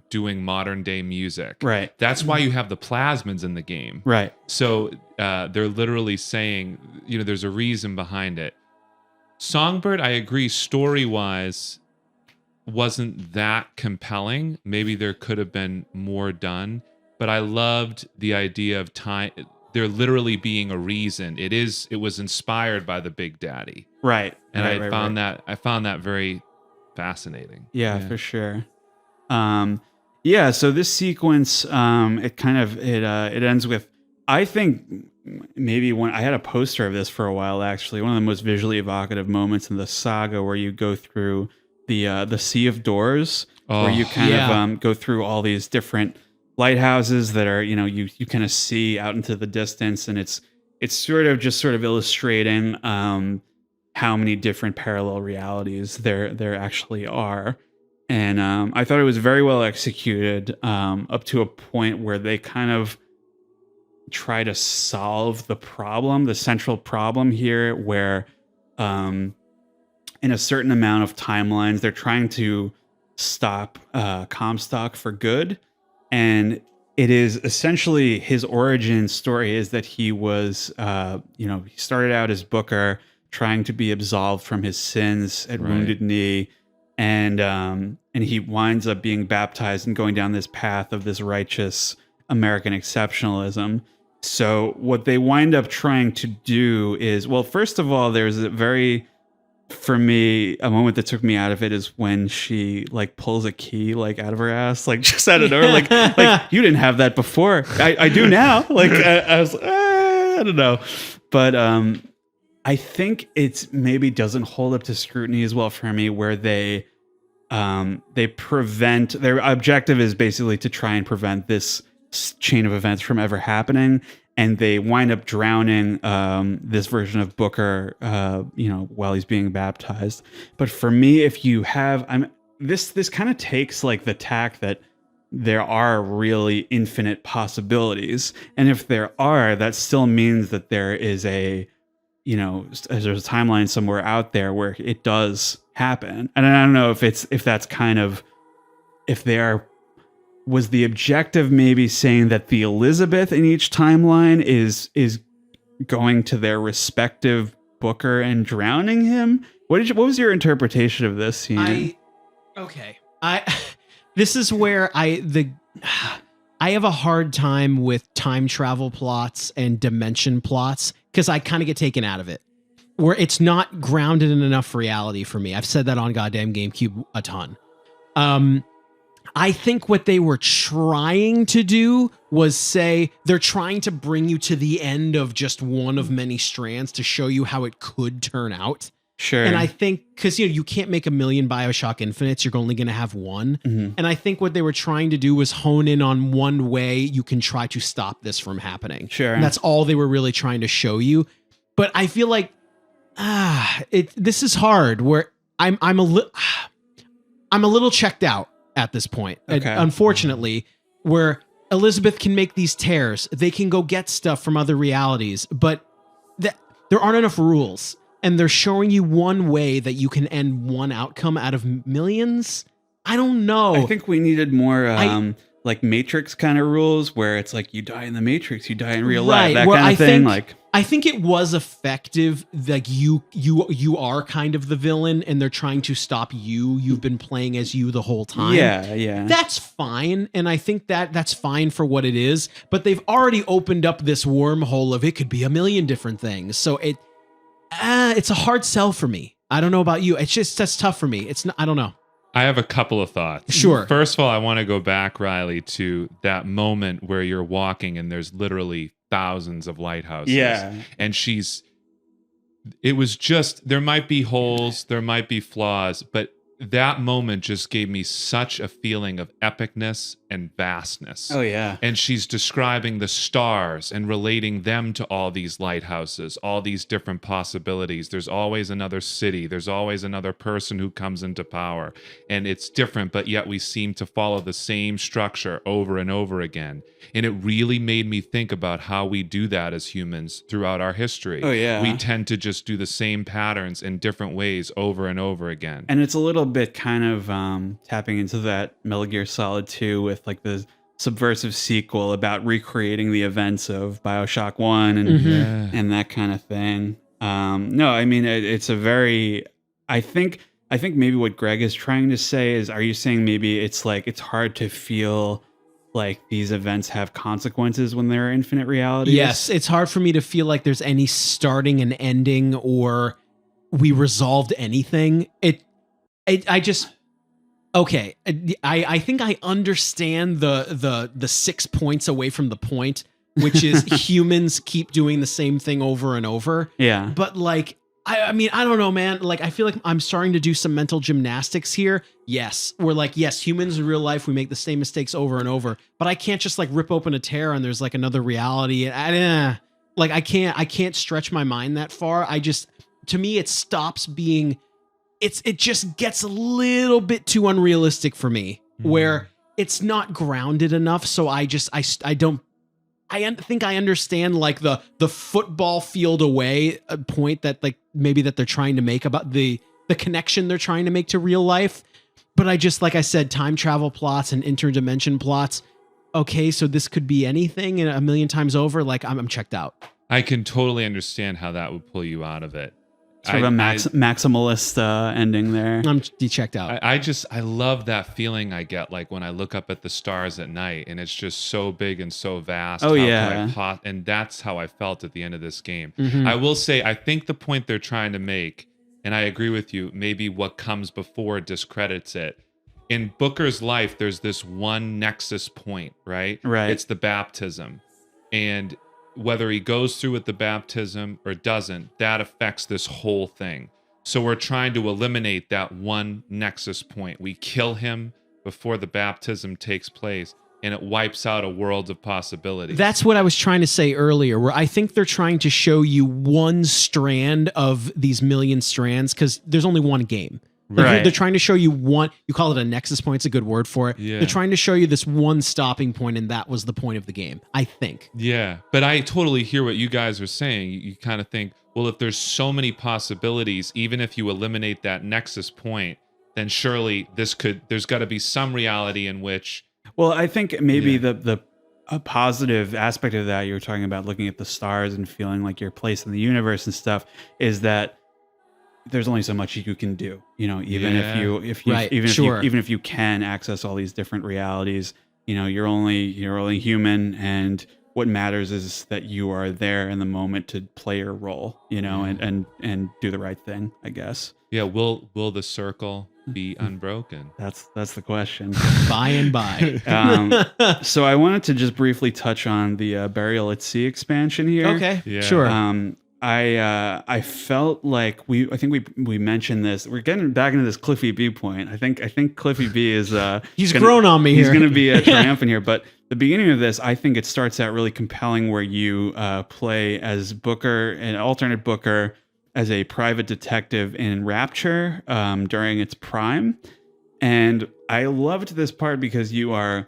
doing modern day music. Right. That's why you have the plasmids in the game. Right. So they're literally saying, there's a reason behind it. Songbird, I agree, story-wise, wasn't that compelling. Maybe there could have been more done. But I loved the idea of time. There literally being a reason. It was inspired by the Big Daddy. Right. And right, I found that very fascinating. Yeah, for sure. So this sequence, it ends with, I think maybe when I had a poster of this for a while, actually, one of the most visually evocative moments in the saga, where you go through the Sea of Doors, where you kind of go through all these different lighthouses that are, you kind of see out into the distance, and it's sort of illustrating how many different parallel realities there actually are. And I thought it was very well executed, up to a point where they kind of try to solve the central problem here, where in a certain amount of timelines, they're trying to stop Comstock for good. And it is essentially his origin story is that he was, he started out as Booker, trying to be absolved from his sins at Wounded Knee. And he winds up being baptized and going down this path of this righteous American exceptionalism. So what they wind up trying to do is, well, first of all, there's for me, a moment that took me out of it is when she like pulls a key like out of her ass, like just out of nowhere, like you didn't have that before. I do now. Like I was, I don't know, but I think it's maybe doesn't hold up to scrutiny as well for me, where they prevent, their objective is basically to try and prevent this chain of events from ever happening. And they wind up drowning this version of Booker, while he's being baptized. But for me, if you have, this kind of takes like the tack that there are really infinite possibilities, and if there are, that still means that there is there's a timeline somewhere out there where it does happen. And I don't know was the objective maybe saying that the Elizabeth in each timeline is going to their respective Booker and drowning him? What was your interpretation of this scene? This is where I have a hard time with time travel plots and dimension plots, because I kind of get taken out of it, where it's not grounded in enough reality for me. I've said that on goddamn GameCube a ton. I think what they were trying to do was say they're trying to bring you to the end of just one of many strands to show you how it could turn out. Sure. And I think because you can't make a million Bioshock Infinites, you're only going to have one. Mm-hmm. And I think what they were trying to do was hone in on one way you can try to stop this from happening. Sure. And that's all they were really trying to show you. But I feel like This is hard. Where I'm a little checked out at this point. Okay. Unfortunately, where Elizabeth can make these tears, they can go get stuff from other realities, but there aren't enough rules, and they're showing you one way that you can end one outcome out of millions. I don't know. I think we needed more like Matrix kind of rules, where it's like you die in the Matrix, you die in real life, that kind of thing. I think it was effective. Like you are kind of the villain, and they're trying to stop you. You've been playing as you the whole time. Yeah. That's fine, and I think that's fine for what it is. But they've already opened up this wormhole of it could be a million different things. So it's a hard sell for me. I don't know about you. That's tough for me. It's not. I don't know. I have a couple of thoughts. Sure. First of all, I want to go back, Riley, to that moment where you're walking and there's literally thousands of lighthouses. Yeah. And it was just, there might be holes, there might be flaws, but that moment just gave me such a feeling of epicness and vastness. Oh, yeah. And she's describing the stars and relating them to all these lighthouses, all these different possibilities. There's always another city. There's always another person who comes into power. And it's different, but yet we seem to follow the same structure over and over again. And it really made me think about how we do that as humans throughout our history. Oh, yeah. We tend to just do the same patterns in different ways over and over again. And it's a little bit kind of tapping into that Metal Gear Solid 2 with like the subversive sequel about recreating the events of Bioshock 1 and that kind of thing. No, I mean, it's a very, I think maybe what Greg is trying to say is, are you saying maybe it's like, it's hard to feel like these events have consequences when there are infinite realities? Yes, it's hard for me to feel like there's any starting and ending, or we resolved anything. Okay, I think I understand the 6 points away from the point, which is humans keep doing the same thing over and over. Yeah. But like, I mean, I don't know, man. Like, I feel like I'm starting to do some mental gymnastics here. Yes, we're like, yes, humans in real life, we make the same mistakes over and over. But I can't just like rip open a tear and there's like another reality. Like, I can't stretch my mind that far. To me, it stops being. It just gets a little bit too unrealistic for me, where it's not grounded enough. So I think I understand like the football field away point that like maybe that they're trying to make about the connection they're trying to make to real life. But I just, like I said, time travel plots and interdimension plots. Okay, so this could be anything and a million times over. Like I'm checked out. I can totally understand how that would pull you out of it. Sort of a maximalist ending there. I'm checked out. I love that feeling I get like when I look up at the stars at night and it's just so big and so vast. Oh, yeah. And that's how I felt at the end of this game. Mm-hmm. I will say, I think the point they're trying to make, and I agree with you, maybe what comes before discredits it. In Booker's life, there's this one nexus point, right? Right. It's the baptism. And whether he goes through with the baptism or doesn't, that affects this whole thing. So we're trying to eliminate that one nexus point. We kill him before the baptism takes place, and it wipes out a world of possibilities. That's what I was trying to say earlier, where I think they're trying to show you one strand of these million strands, because there's only one game. Like Right. They're trying to show you one, you call it a nexus point, it's a good word for it. Yeah. They're trying to show you this one stopping point, and that was the point of the game, I think. Yeah, but I totally hear what you guys are saying. You kind of think, well, if there's so many possibilities, even if you eliminate that nexus point, then surely there's got to be some reality in which. Well, I think maybe a positive aspect of that, you were talking about looking at the stars and feeling like your place in the universe and stuff, is that there's only so much you can do, even if you can access all these different realities, you're only human, and what matters is that you are there in the moment to play your role, and do the right thing, I guess. Yeah, will the circle be unbroken? That's the question. By and by. So I wanted to just briefly touch on the Burial at Sea expansion here. Okay, Yeah. sure. I felt like I think we mentioned this. We're getting back into this Cliffy B point. I think Cliffy B is He's grown on me He's here. going to be triumphant here. But the beginning of this, I think it starts out really compelling, where you play as Booker, an alternate Booker, as a private detective in Rapture during its prime. And I loved this part because you are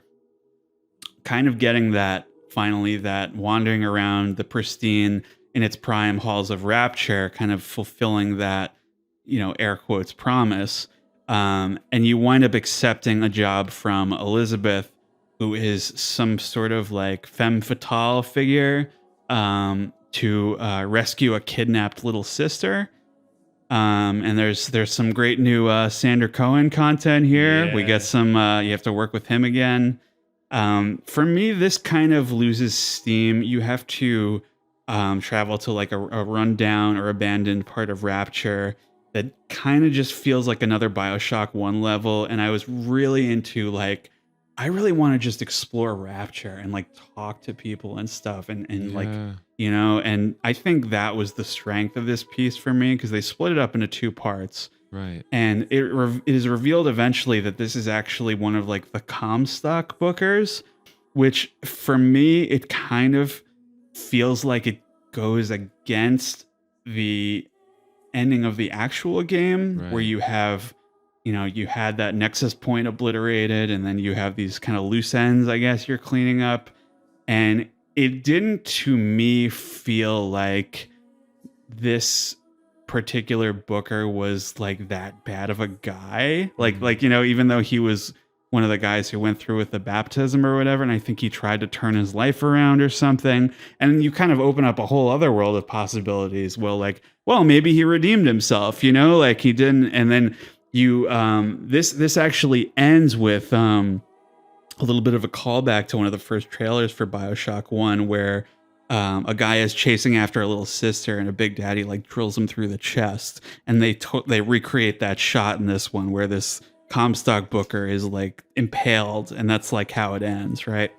kind of getting that, finally, that wandering around the pristine in its prime halls of Rapture, kind of fulfilling that, air quotes promise. And you wind up accepting a job from Elizabeth, who is some sort of like femme fatale figure, to rescue a kidnapped little sister. And there's some great new Sander Cohen content here. Yeah. We get some, you have to work with him again. For me, this kind of loses steam. You have to travel to like a rundown or abandoned part of Rapture that kind of just feels like another Bioshock 1 level. And I was really into like, I really want to just explore Rapture and like talk to people and stuff and like, and I think that was the strength of this piece for me, because they split it up into 2 parts. Right. And it is revealed eventually that this is actually one of like the Comstock bookers, which for me, it kind of feels like it goes against the ending of the actual game, Right. where you have, you had that nexus point obliterated, and then you have these kind of loose ends, I guess, you're cleaning up. And it didn't, to me, feel like this particular booker was like that bad of a guy. Like, even though he was one of the guys who went through with the baptism or whatever, and I think he tried to turn his life around or something. And you kind of open up a whole other world of possibilities. Well, maybe he redeemed himself, like he didn't. And then you, this actually ends with a little bit of a callback to one of the first trailers for Bioshock 1, where a guy is chasing after a little sister, and a big daddy like drills him through the chest. And they recreate that shot in this one, where this Comstock booker is like impaled, and that's like how it ends, right?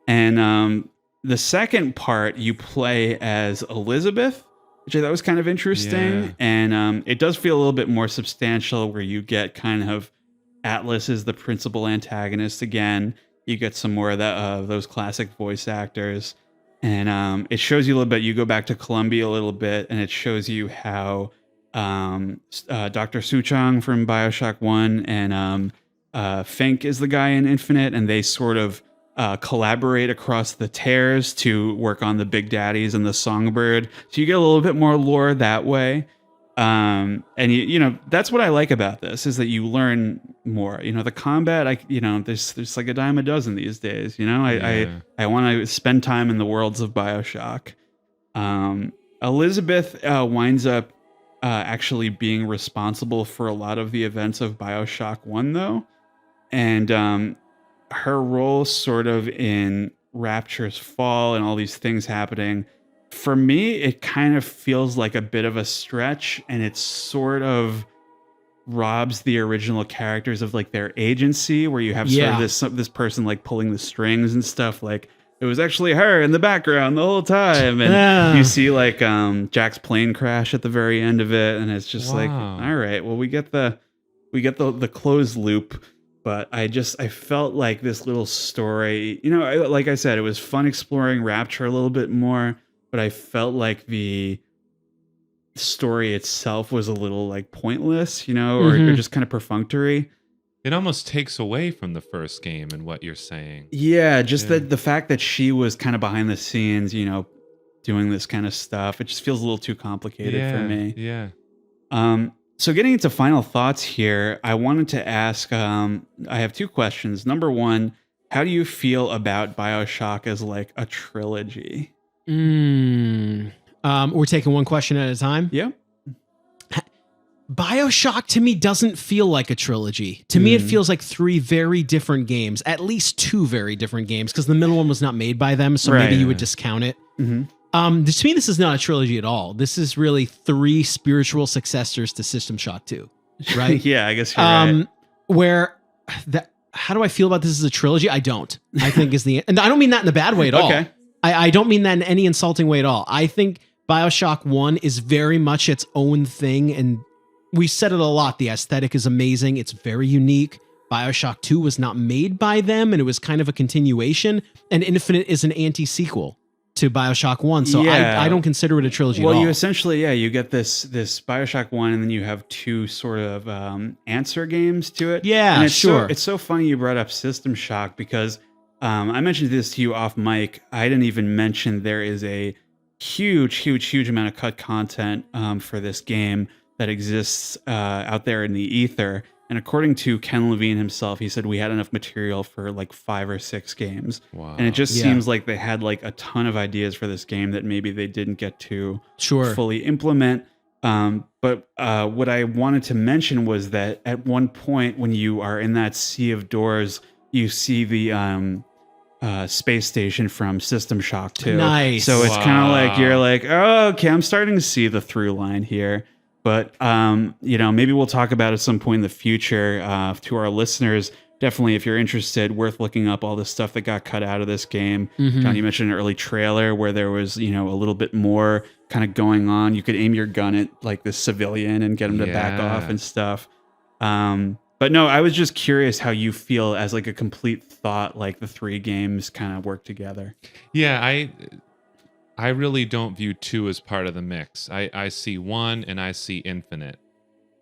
And the second part, you play as Elizabeth, which I thought was kind of interesting. Yeah. And it does feel a little bit more substantial, where you get kind of Atlas is the principal antagonist again. You get some more of that, those classic voice actors. And it shows you a little bit. You go back to Columbia a little bit, and it shows you how Dr. Suchong from Bioshock 1 and Fink is the guy in Infinite, and they sort of collaborate across the tears to work on the Big Daddies and the Songbird. So you get a little bit more lore that way. And that's what I like about this, is that you learn more. The combat, there's like a dime a dozen these days. I want to spend time in the worlds of Bioshock. Elizabeth winds up actually being responsible for a lot of the events of Bioshock 1, though. And her role sort of in Rapture's fall and all these things happening, for me, it kind of feels like a bit of a stretch, and it sort of robs the original characters of like their agency, where you have sort of this person like pulling the strings and stuff. Like, it was actually her in the background the whole time, and you see like Jack's plane crash at the very end of it, and it's just like, all right, well, we get the closed loop. But I felt like this little story, like I said, it was fun exploring Rapture a little bit more, but I felt like the story itself was a little like pointless, or just kind of perfunctory. It almost takes away from the first game and what you're saying. Yeah, just the fact that she was kind of behind the scenes, doing this kind of stuff. It just feels a little too complicated for me. Yeah. So getting into final thoughts here, I wanted to ask, I have 2 questions. Number 1, how do you feel about Bioshock as like a trilogy? We're taking one question at a time. Yeah. Bioshock to me doesn't feel like a trilogy. To me, it feels like 3 very different games, at least 2 very different games, because the middle one was not made by them, so maybe you would discount it. Mm-hmm. To me, this is not a trilogy at all. This is really 3 spiritual successors to System Shock 2, right? Yeah, I guess you're right. Where how do I feel about this as a trilogy? I don't. I think and I don't mean that in a bad way at all. Okay. I don't mean that in any insulting way at all. I think Bioshock 1 is very much its own thing, and we said it a lot. The aesthetic is amazing. It's very unique. Bioshock 2 was not made by them, and it was kind of a continuation, and Infinite is an anti-sequel. to Bioshock 1. So Yeah. I don't consider it a trilogy Well, at all. you essentially, you get this Bioshock 1, and then you have two sort of answer games to it. Yeah, and it's sure. It's so funny you brought up System Shock because I mentioned this to you off mic. I didn't even mention there is a huge amount of cut content for this game that exists out there in the ether. And according to Ken Levine himself, he said we had enough material for like 5 or 6 games. Wow. And it just Yeah. seems like they had like a ton of ideas for this game that maybe they didn't get to Sure. fully implement. But what I wanted to mention was that at one point when you are in that sea of doors, you see the space station from System Shock 2. Nice. So it's kind of like Wow. you're like, oh, okay, I'm starting to see the through line here. But maybe we'll talk about it at some point in the future. To our listeners, definitely, if you're interested, worth looking up all the stuff that got cut out of this game. Mhm. John, you mentioned an early trailer where there was, a little bit more kind of going on. You could aim your gun at like this civilian and get him to back Yeah. off and stuff. But no, I was just curious how you feel as like a complete thought, like the 3 games kind of work together. Yeah, I really don't view 2 as part of the mix. I see 1 and I see Infinite.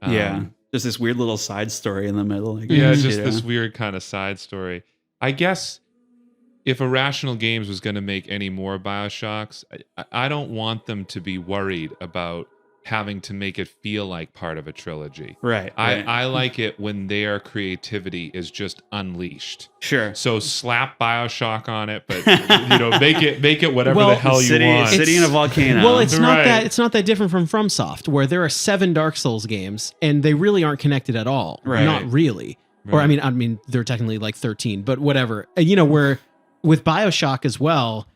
Yeah. Just this weird little side story in the middle. I Yeah, guess, just you know? this weird kind of side story. I guess if Irrational Games was going to make any more Bioshocks, I don't want them to be worried about having to make it feel like part of a trilogy. Right. I like it when their creativity is just unleashed. Sure. So slap Bioshock on it, but make it whatever Well, the hell you want. City in a volcano. Well, it's not Right. that different from FromSoft, where there are 7 Dark Souls games and they really aren't connected at all. Right. Not really. Or Right. I mean, they're technically like 13, but whatever. Where with Bioshock as well.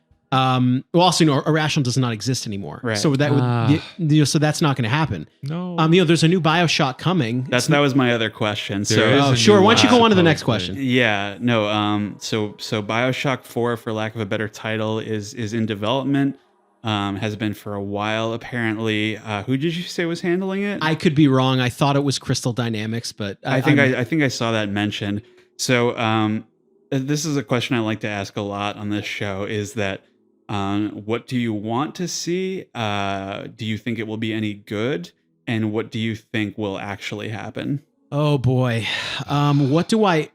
Irrational does not exist anymore. Right. So that would, so that's not going to happen. No. There's a new Bioshock coming. that was my other question. There So is Oh, a sure. new Why don't you one, go on to the next supposedly. question? yeah, no. So Bioshock 4, for lack of a better title, is in development. Has been for a while apparently. Who did you say was handling it? I could be wrong. I thought it was Crystal Dynamics, but I think I saw that mentioned. So this is a question I like to ask a lot on this show. Is that what do you want to see? Do you think it will be any good? And what do you think will actually happen? Oh boy. What do I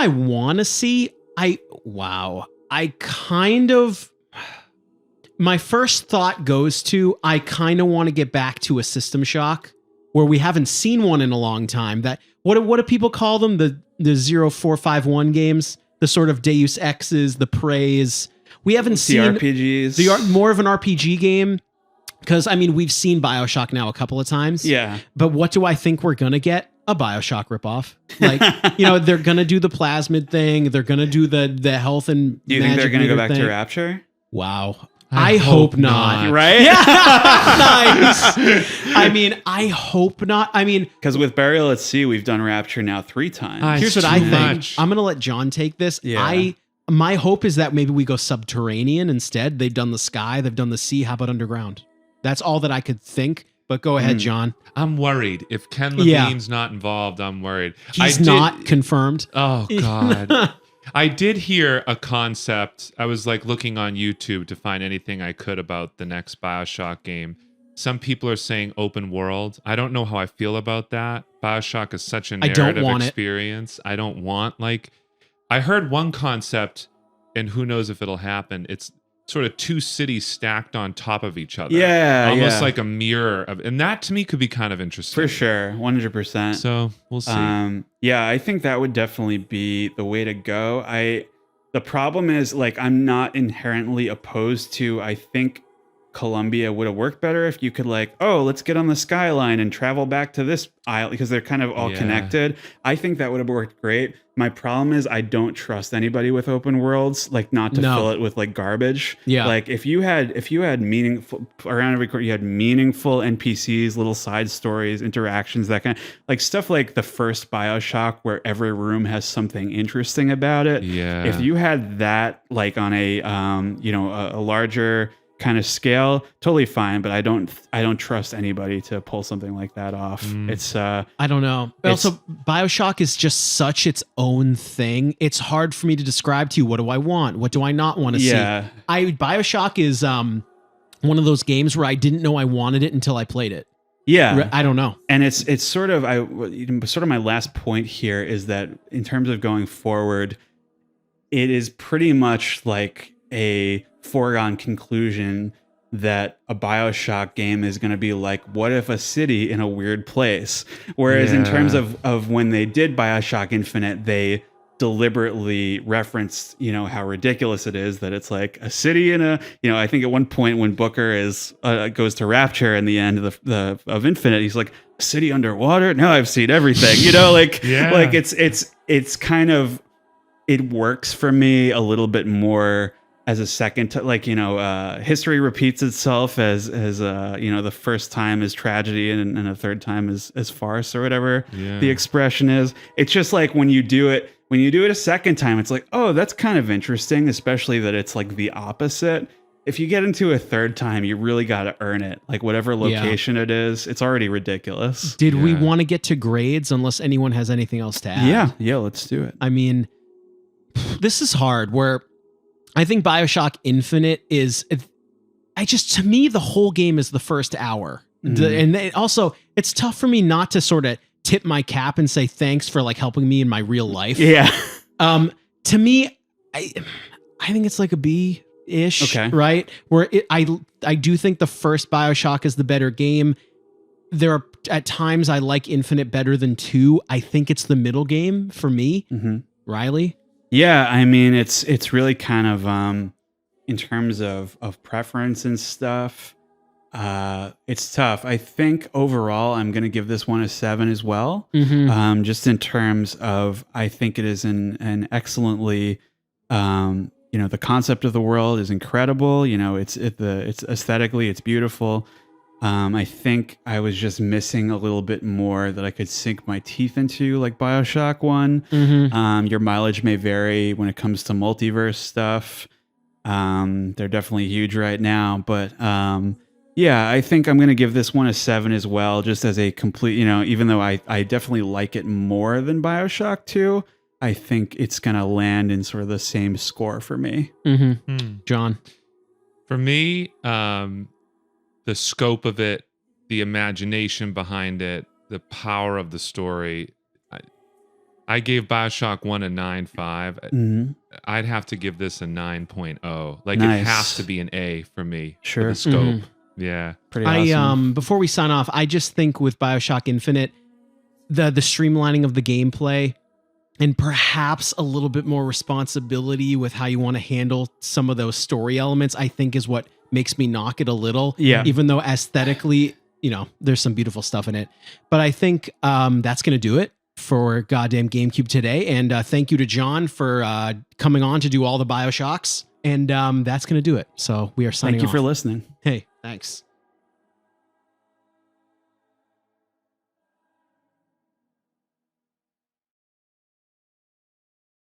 want to see? My first thought goes to, I kind of want to get back to a System Shock where we haven't seen one in a long time. That what do people call them? The 0451 games, the sort of Deus Exes, the Preys. We haven't seen RPGs. more of an RPG game. Because, we've seen Bioshock now a couple of times. Yeah. But what do I think we're going to get? A Bioshock ripoff. Like, they're going to do the plasmid thing. They're going to do the health and Do you think they're magic going to go meter back thing. to Rapture? Wow. I hope not. Right? Yeah. Nice. I hope not. Because with Burial at Sea, we've done Rapture now 3 times. Here's It's what I too think. much. I'm going to let John take this. Yeah. My hope is that maybe we go subterranean instead. They've done the sky. They've done the sea. How about underground? That's all that I could think. But go ahead, John. I'm worried. If Ken Yeah. Levine's not involved, I'm worried. He's not confirmed. Oh, God. I did hear a concept. I was like looking on YouTube to find anything I could about the next Bioshock game. Some people are saying open world. I don't know how I feel about that. Bioshock is such a I don't narrative want it. experience. I don't want, I heard one concept, and who knows if it'll happen. It's sort of 2 cities stacked on top of each other. Yeah, Almost yeah. like a mirror of, and that to me could be kind of interesting. For sure. 100%. So we'll see. Yeah, I think that would definitely be the way to go. The problem is, I'm not inherently opposed to, I think Columbia would have worked better if you could let's get on the skyline and travel back to this island, because they're kind of all Yeah. connected. I think that would have worked great. My problem is I don't trust anybody with open worlds, not to No. fill it with garbage. Yeah. If you had meaningful around every corner, you had meaningful NPCs, little side stories, interactions, that kind of stuff like the first Bioshock where every room has something interesting about it. Yeah. If you had that on a larger kind of scale, totally fine. But I don't trust anybody to pull something like that off. It's I don't know. Also, Bioshock is just such its own thing. It's hard for me to describe to you. What do I want? What do I not want to see? Bioshock is one of those games where I didn't know I wanted it until I played it. Yeah, I don't know. And it's sort of my last point here is that in terms of going forward, it is pretty much like a foregone conclusion that a Bioshock game is going to be like, what if a city in a weird place? Whereas in terms of when they did Bioshock Infinite, they deliberately referenced, how ridiculous it is that it's like a city in a, I think at one point when Booker goes to Rapture in the end of Infinite, he's like, a city underwater? No, I've seen everything, like it's kind of, it works for me a little bit more as a second, history repeats itself as the first time is tragedy and a third time is farce or whatever the expression is. It's just like when you do it a second time, it's like, oh, that's kind of interesting, especially that it's like the opposite. If you get into a third time, you really got to earn it. Like whatever location it is, it's already ridiculous. Did we want to get to grades unless anyone has anything else to add? Yeah, let's do it. I mean, this is hard where I think Bioshock Infinite is, to me, the whole game is the first hour. And it's tough for me not to sort of tip my cap and say thanks for like helping me in my real life. Yeah. To me, I think it's like a B-ish, right? Where I do think the first Bioshock is the better game. There are at times I like Infinite better than 2. I think it's the middle game for me. Riley? Yeah, I mean, it's really kind of in terms of preference and stuff. It's tough. I think overall, I'm going to give this one a 7 as well. Just in terms of, I think it is an excellently, the concept of the world is incredible. It's aesthetically, it's beautiful. I think I was just missing a little bit more that I could sink my teeth into, like Bioshock 1. Your mileage may vary when it comes to multiverse stuff. They're definitely huge right now, but I think I'm going to give this one a 7 as well, just as a complete, even though I definitely like it more than Bioshock 2, I think it's going to land in sort of the same score for me. John? For me, the scope of it, the imagination behind it, the power of the story. I gave Bioshock 1 a 9.5. I'd have to give this a 9.0. Like It has to be an A for me. Sure. For the scope. Yeah. Pretty awesome. Before we sign off, I just think with Bioshock Infinite, the streamlining of the gameplay and perhaps a little bit more responsibility with how you want to handle some of those story elements, I think is what makes me knock it a little. Yeah. Even though aesthetically, there's some beautiful stuff in it. But I think that's going to do it for Goddamn GameCube today. And thank you to John for coming on to do all the Bioshocks. And that's going to do it. So we are signing off. Thank you for listening. Hey, thanks.